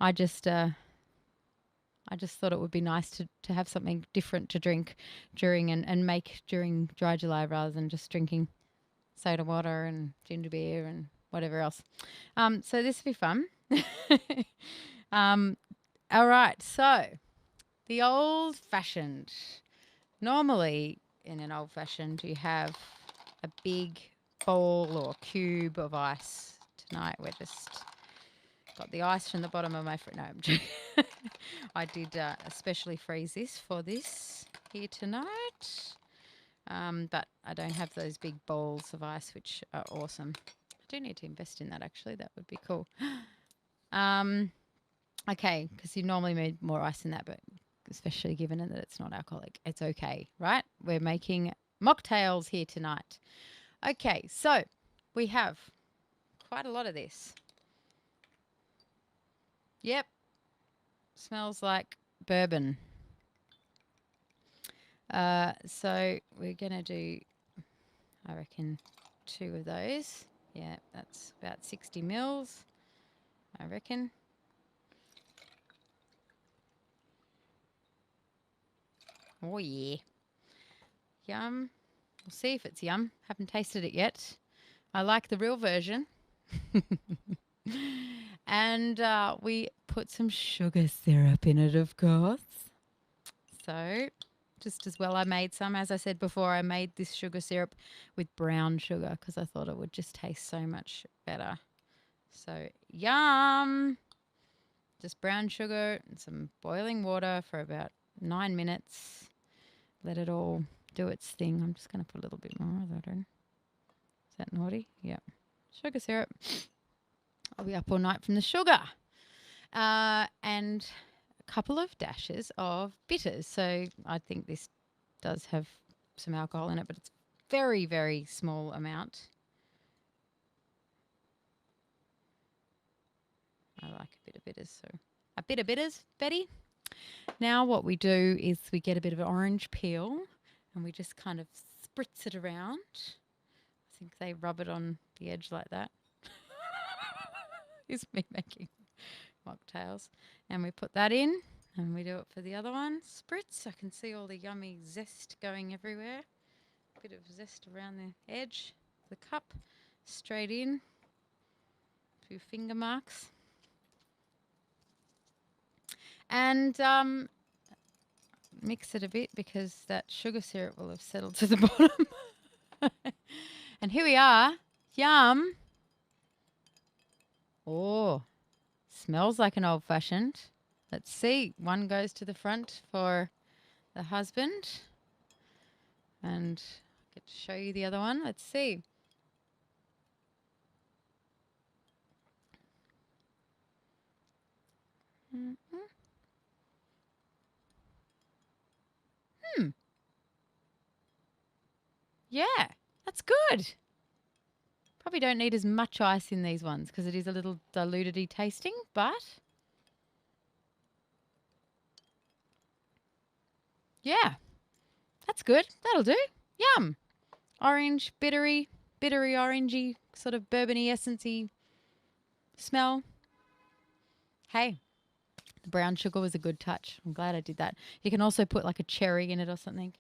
I just thought it would be nice to have something different to drink during and make during Dry July rather than just drinking soda water and ginger beer and whatever else. So this will be fun. All right, so the old-fashioned. Normally in an old-fashioned you have a big ball or cube of ice tonight. We're just got the ice from the bottom of my fridge. No, I'm joking. I did especially freeze this for this here tonight. But I don't have those big balls of ice, which are awesome. I do need to invest in that, actually. That would be cool. Okay, because you normally need more ice than that, but especially given that it's not alcoholic, it's okay, right? We're making mocktails here tonight. Okay, so we have quite a lot of this. Yep, smells like bourbon. So we're going to do, I reckon, 2 of those. Yeah, that's about 60 mils, I reckon. Oh, yeah. Yum. We'll see if it's yum. Haven't tasted it yet. I like the real version. And we put some sugar syrup in it, of course. So just as well I made some. As I said before, I made this sugar syrup with brown sugar because I thought it would just taste so much better. So yum! Just brown sugar and some boiling water for about 9 minutes. Let it all do its thing. I'm just going to put a little bit more of that in. Is that naughty? Yep. Sugar syrup. I'll be up all night from the sugar. And a couple of dashes of bitters. So I think this does have some alcohol in it, but it's very, very small amount. I like a bit of bitters. So a bit of bitters, Betty. Now what we do is we get a bit of an orange peel and we just kind of spritz it around. I think they rub it on the edge like that. It's me making mocktails. And we put that in and we do it for the other one. Spritz. I can see all the yummy zest going everywhere. A bit of zest around the edge of the cup. Straight in. A few finger marks. And mix it a bit because that sugar syrup will have settled to the bottom. And here we are. Yum. Oh, smells like an old-fashioned. Let's see. One goes to the front for the husband. And I get to show you the other one. Let's see. Mm-hmm. Yeah, that's good. Probably don't need as much ice in these ones because it is a little diluted-y tasting, but yeah, that's good. That'll do. Yum. Orange, bittery, orangey, sort of bourbony essence-y smell. Hey, the brown sugar was a good touch. I'm glad I did that. You can also put like a cherry in it or something.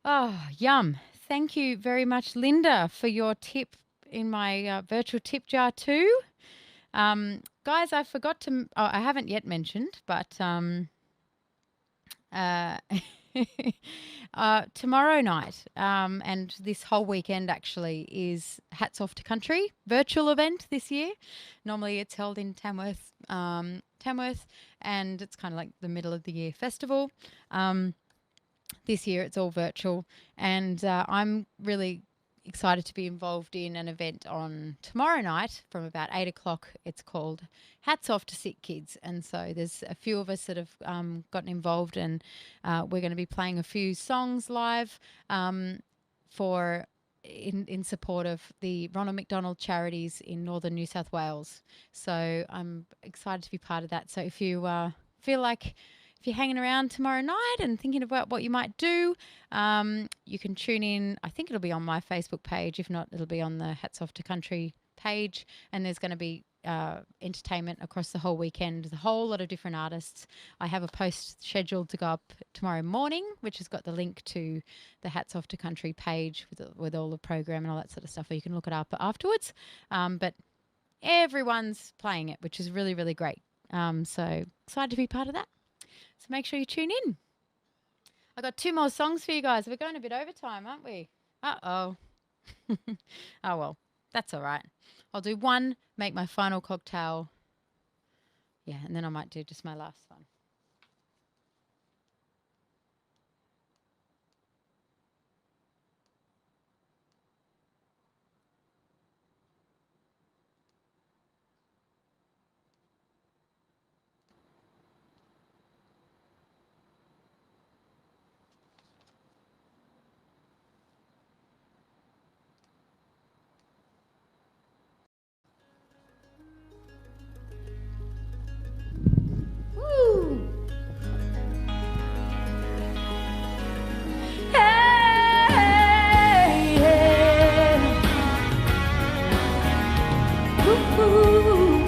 Oh, yum. Thank you very much, Linda, for your tip in my virtual tip jar too. Guys, I forgot to, I haven't yet mentioned, but tomorrow night and this whole weekend actually is Hats Off to Country virtual event this year. Normally it's held in Tamworth, and it's kind of like the middle of the year festival. This year it's all virtual, and I'm really excited to be involved in an event on tomorrow night from about 8 o'clock. It's called Hats Off to Sick Kids. And so there's a few of us that have gotten involved, and we're going to be playing a few songs live for in support of the Ronald McDonald Charities in northern New South Wales. So I'm excited to be part of that. So if you feel like if you're hanging around tomorrow night and thinking about what you might do, you can tune in. I think it'll be on my Facebook page. If not, it'll be on the Hats Off to Country page. And there's going to be entertainment across the whole weekend. There's a whole lot of different artists. I have a post scheduled to go up tomorrow morning, which has got the link to the Hats Off to Country page with all the program and all that sort of stuff. Or you can look it up afterwards. But everyone's playing it, which is really, really great. So excited to be part of that. So make sure you tune in. I got 2 more songs for you guys. We're going a bit over time, aren't we? Uh-oh. Oh, well, that's all right. I'll do one, make my final cocktail. Yeah, and then I might do just my last one. Woo! Hey, yeah. Woo-hoo.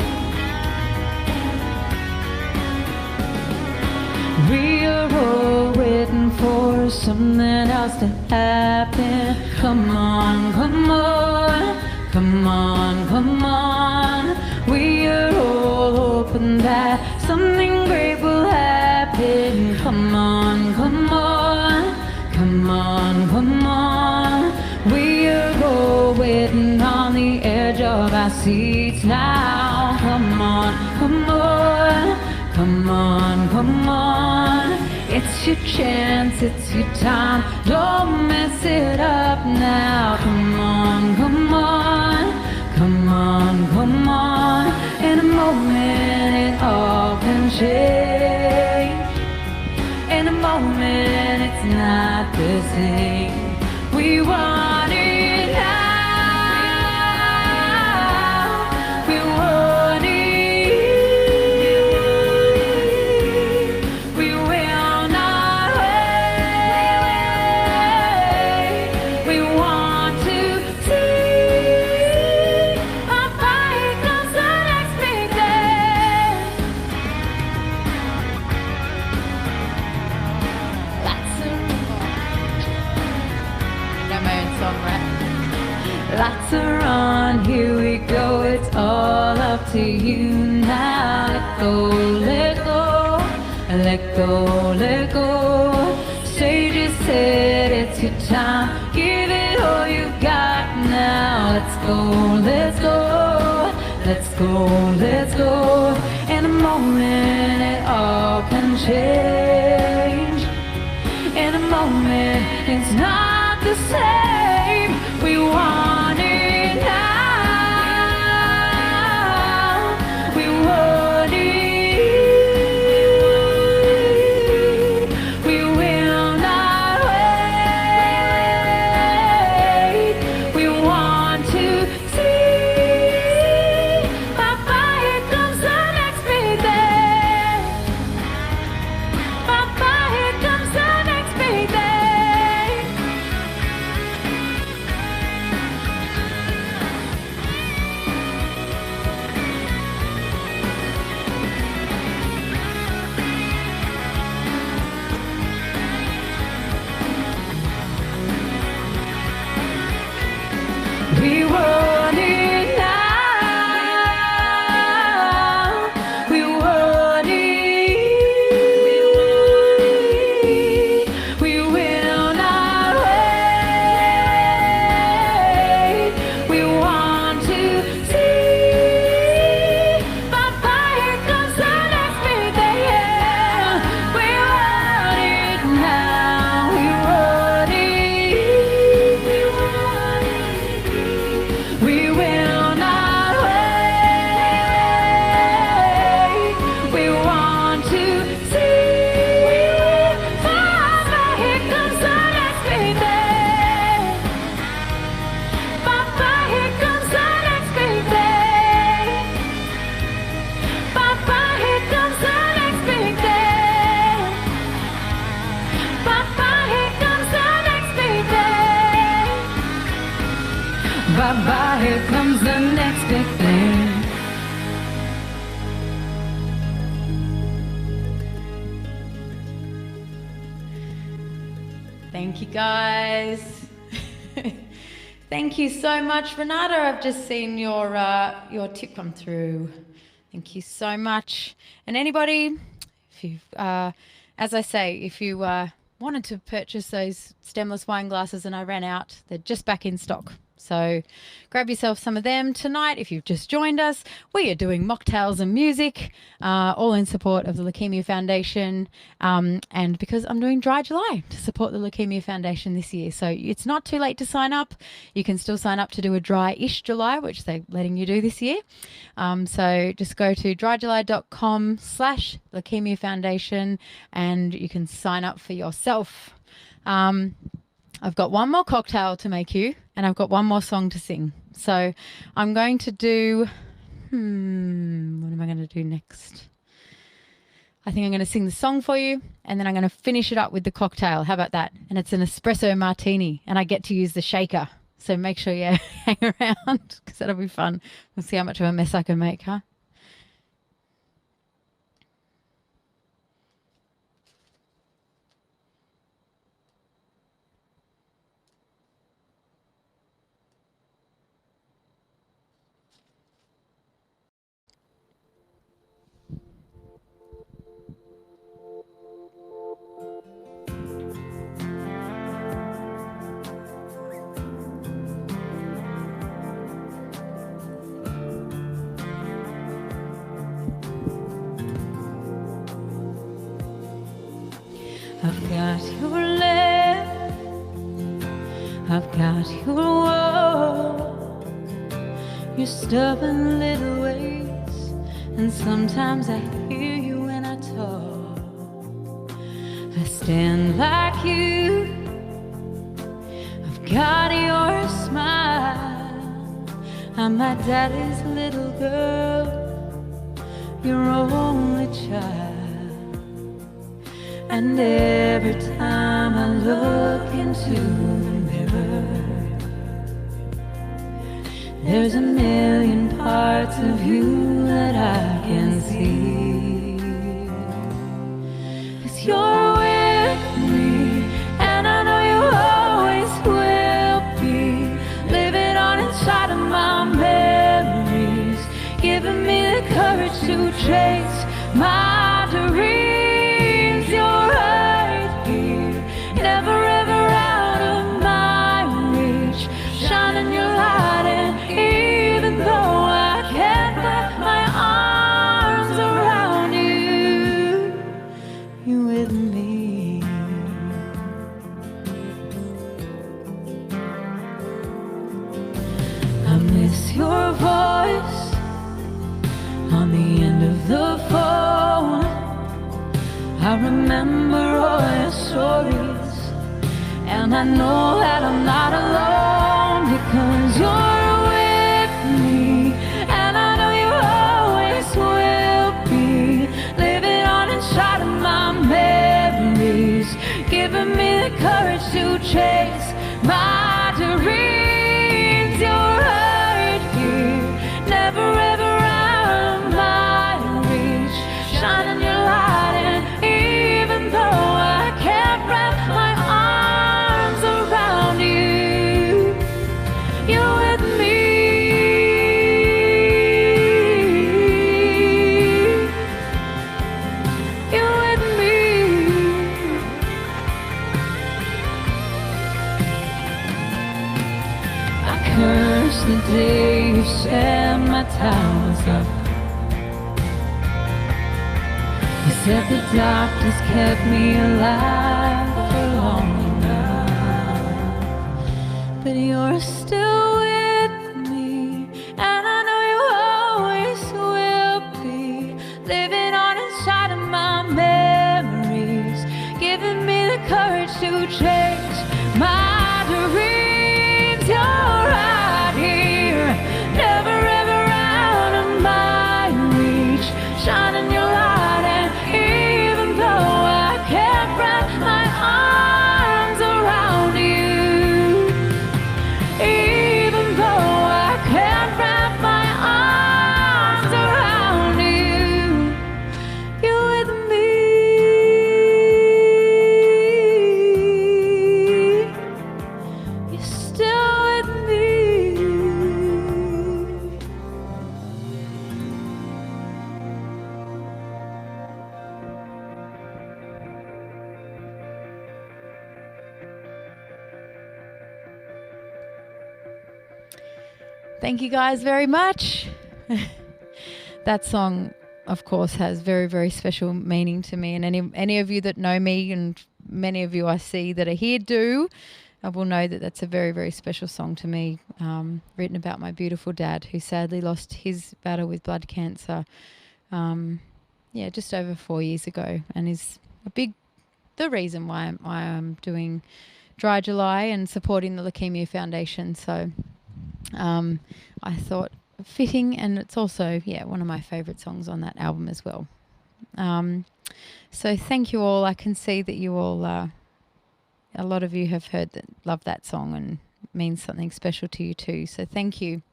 We are all waiting for something else to happen. Come on, come on, come on, come on. We are all hoping that something great will happen. Come on, come on, come on, come on. We are all waiting on the edge of our seats now. Come on, come on. Come on, come on, it's your chance, it's your time, don't mess it up now. Come on, come on, come on, come on, in a moment it all can change. In a moment it's not the same. We want it now, we want it. Lots are on, here we go, it's all up to you now. Let go, let go, let go, let go. Stage is set, it's your time, give it all you got now. Let's go, let's go, let's go, let's go. In a moment it all can change. In a moment it's not the same. We want it now. We want it. We will not wait. We want to see. Papa, here comes the next big day. Papa, here comes the next big day. We want it now. We want it. We will not wait. We want to see. Papa, here comes the next big day. Yeah. We want it now. We want it. We want it. We will not wait. We want to see. Papa, here comes the next big day. Papa, here comes the next big day. Papa, here comes the next big day. Papa, here comes the next big day. Bye-bye, here comes the next big thing. Thank you, guys. Thank you so much, Renata. I've just seen your tip come through. Thank you so much. And anybody, if you, as I say, if you wanted to purchase those stemless wine glasses and I ran out, they're just back in stock. So grab yourself some of them tonight. If you've just joined us, we are doing mocktails and music, all in support of the Leukaemia Foundation, and because I'm doing Dry July to support the Leukaemia Foundation this year. So it's not too late to sign up. You can still sign up to do a dry-ish July, which they're letting you do this year. So just go to dryjuly.com/Leukaemia Foundation and you can sign up for yourself. I've got one more cocktail to make you, and I've got one more song to sing. So I'm going to do, what am I going to do next? I think I'm going to sing the song for you, and then I'm going to finish it up with the cocktail. How about that? And it's an espresso martini, and I get to use the shaker. So make sure you hang around because that'll be fun. We'll see how much of a mess I can make, huh? I've got your love, I've got your walk, your stubborn little ways, and sometimes I hear you when I talk. I stand like you, I've got your smile, I'm my daddy's little girl, your only child. And every time I look into the mirror, there's a million parts of you that I can see. 'Cause you're with me, and I know you always will be, living on inside of my memories, giving me the courage to chase my dreams. You're right here, never ever out of my reach, shining your light, and even though I can't wrap my arms around you, you're with me. I miss your voice on the end of the phone. I remember all your stories, and I know that I'm not alone, because you're with me, and I know you always will be, living on inside of my memories, giving me the courage to chase my dreams. You're right here, never ever out of my reach, shining your light, and even though I can't wrap my arms around you, you're with me. You're with me. I curse the day you set my towers up. You said the doctors kept me alive for long enough, but you're still with me, and I know you always will be, living on inside of my memories, giving me the courage to chase my dreams. You're right here, never ever out of my reach, shining your light, and even though I can't wrap my arms around you, even though I can't wrap my arms around you, you're with me. Thank you guys very much. That song, of course, has very, very special meaning to me. And any of you that know me, and many of you I see that are here do, I will know that that's a very, very special song to me, written about my beautiful dad who sadly lost his battle with blood cancer, just over 4 years ago, and is the reason why I'm doing Dry July and supporting the Leukaemia Foundation. So I thought fitting, and it's also one of my favourite songs on that album as well. So thank you all. I can see that you all, a lot of you have love that song and means something special to you too. So thank you.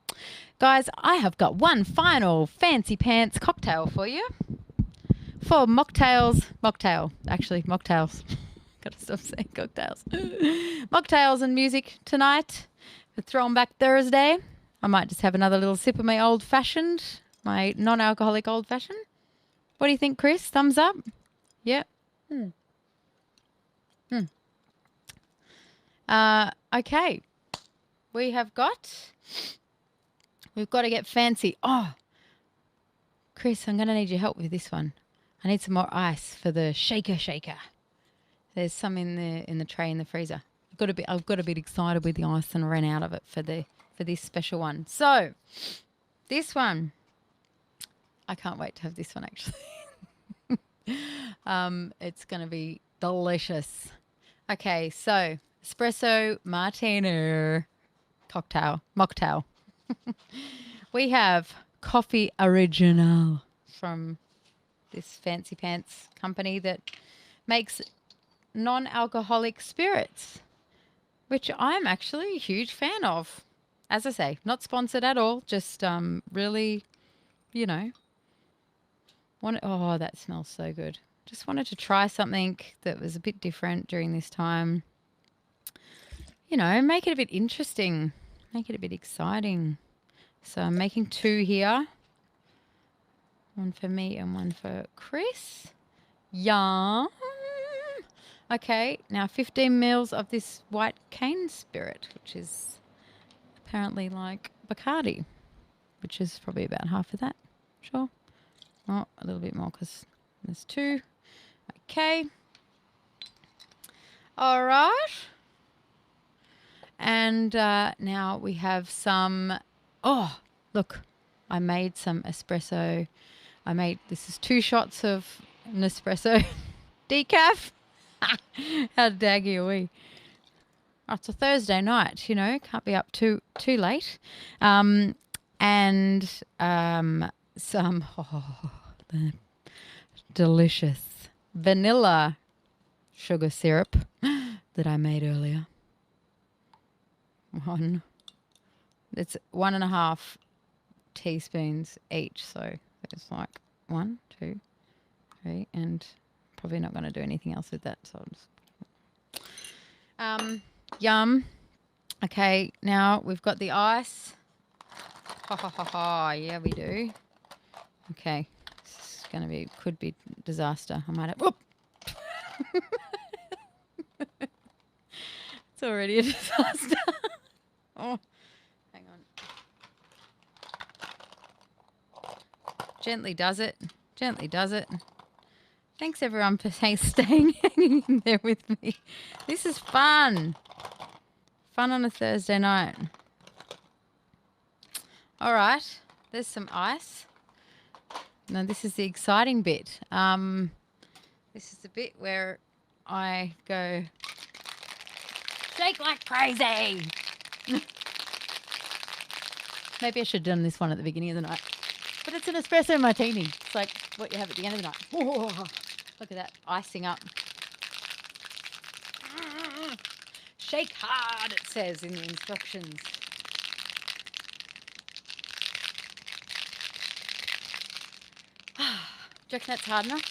Guys, I have got one final fancy pants cocktail for you. For Mocktails. Gotta stop saying cocktails. Mocktails and music tonight. For Throwback Thursday. I might just have another little sip of my old-fashioned, my non-alcoholic old-fashioned. What do you think, Chris? Thumbs up? Yep. Okay. We've got to get fancy. Oh, Chris, I'm going to need your help with this one. I need some more ice for the shaker. There's some in the tray in the freezer. I've got a bit excited with the ice and ran out of it for this special one. So, this one, I can't wait to have this one actually. It's going to be delicious. Okay, so espresso martini mocktail. We have coffee original from this fancy pants company that makes non-alcoholic spirits, which I'm actually a huge fan of. As I say, not sponsored at all, just really, oh, that smells so good. Just wanted to try something that was a bit different during this time. Make it a bit interesting, make it a bit exciting. So I'm making 2 here. One for me and one for Chris. Yum. Okay, now 15 mils of this white cane spirit, which is apparently like Bacardi, which is probably about half of that. Sure. Oh, a little bit more because there's 2. Okay. All right. And now we have some... Oh, look. I made some espresso. This is 2 shots of Nespresso decaf. How daggy are we? Oh, it's a Thursday night, can't be up too late. And some the delicious vanilla sugar syrup that I made earlier. It's 1.5 teaspoons each, so it's like 1, 2, 3, and probably not going to do anything else with that. So I'll just yum. Okay, now we've got the ice. Yeah, we do. Okay, this is could be disaster. I might have. Whoop. It's already a disaster. Oh, hang on. Gently does it. Thanks everyone for staying hanging in there with me. This is fun. Fun on a Thursday night. All right, there's some ice. Now this is the exciting bit. This is the bit where I go shake like crazy. Maybe I should have done this one at the beginning of the night. But it's an espresso martini. It's like what you have at the end of the night. Whoa, look at that, icing up. Shake hard, it says in the instructions. Do you reckon that's hard enough?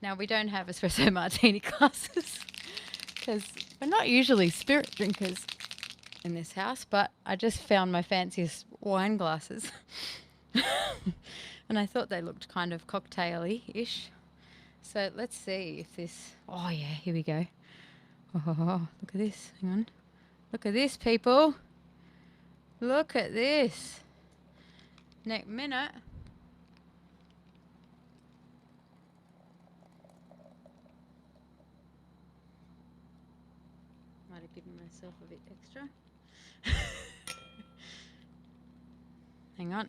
Now, we don't have espresso martini glasses because we're not usually spirit drinkers in this house, but I just found my fanciest wine glasses and I thought they looked kind of cocktail-y-ish. So let's see if this... Oh, yeah, here we go. Oh, look at this. Hang on. Look at this, people. Look at this. Next minute. Might have given myself a bit extra. Hang on.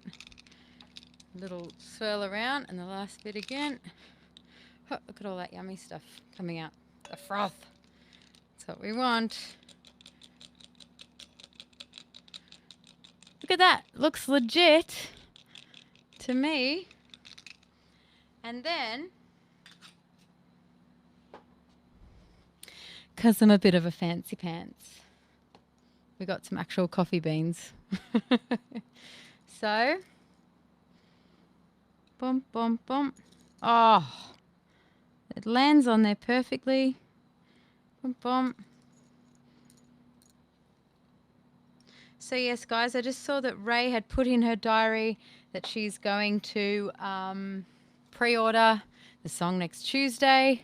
Little swirl around and the last bit again. Oh, look at all that yummy stuff coming out. The froth. That's what we want. Look at that. Looks legit to me. And then, because I'm a bit of a fancy pants, we got some actual coffee beans. So, boom, boom, boom. Oh, it lands on there perfectly. Boom, boom. So yes, guys, I just saw that Ray had put in her diary that she's going to pre-order the song next Tuesday.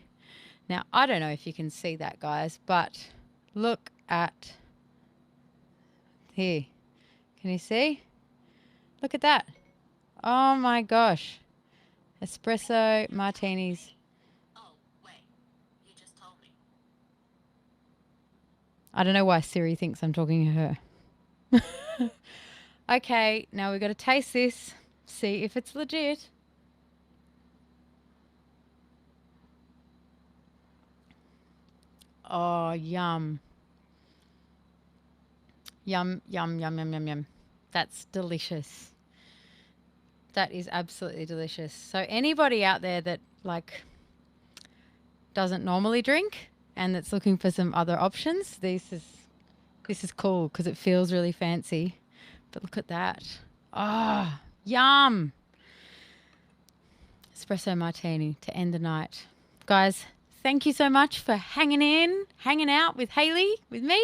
Now, I don't know if you can see that, guys, but look at here. Can you see? Look at that. Oh my gosh. Espresso martinis. Oh, wait. You just told me. I don't know why Siri thinks I'm talking to her. Okay, now we've got to taste this, see if it's legit. Oh, yum. Yum, yum, yum, yum, yum, yum. That's delicious. That is absolutely delicious. So anybody out there that like doesn't normally drink and that's looking for some other options, this is cool because it feels really fancy. But look at that. Oh, yum. Espresso martini to end the night. Guys, thank you so much for hanging out with Hayley, with me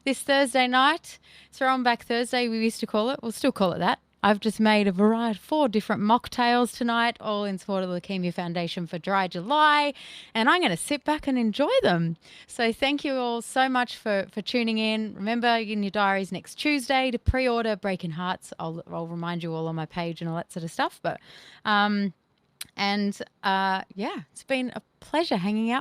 this Thursday night. Throwback Thursday, we used to call it. We'll still call it that. I've just made a variety, 4 different mocktails tonight, all in support of the Leukaemia Foundation for Dry July, and I'm going to sit back and enjoy them. So thank you all so much for tuning in. Remember, in your diaries next Tuesday to pre-order Breaking Hearts. I'll remind you all on my page and all that sort of stuff. But yeah, it's been a pleasure hanging out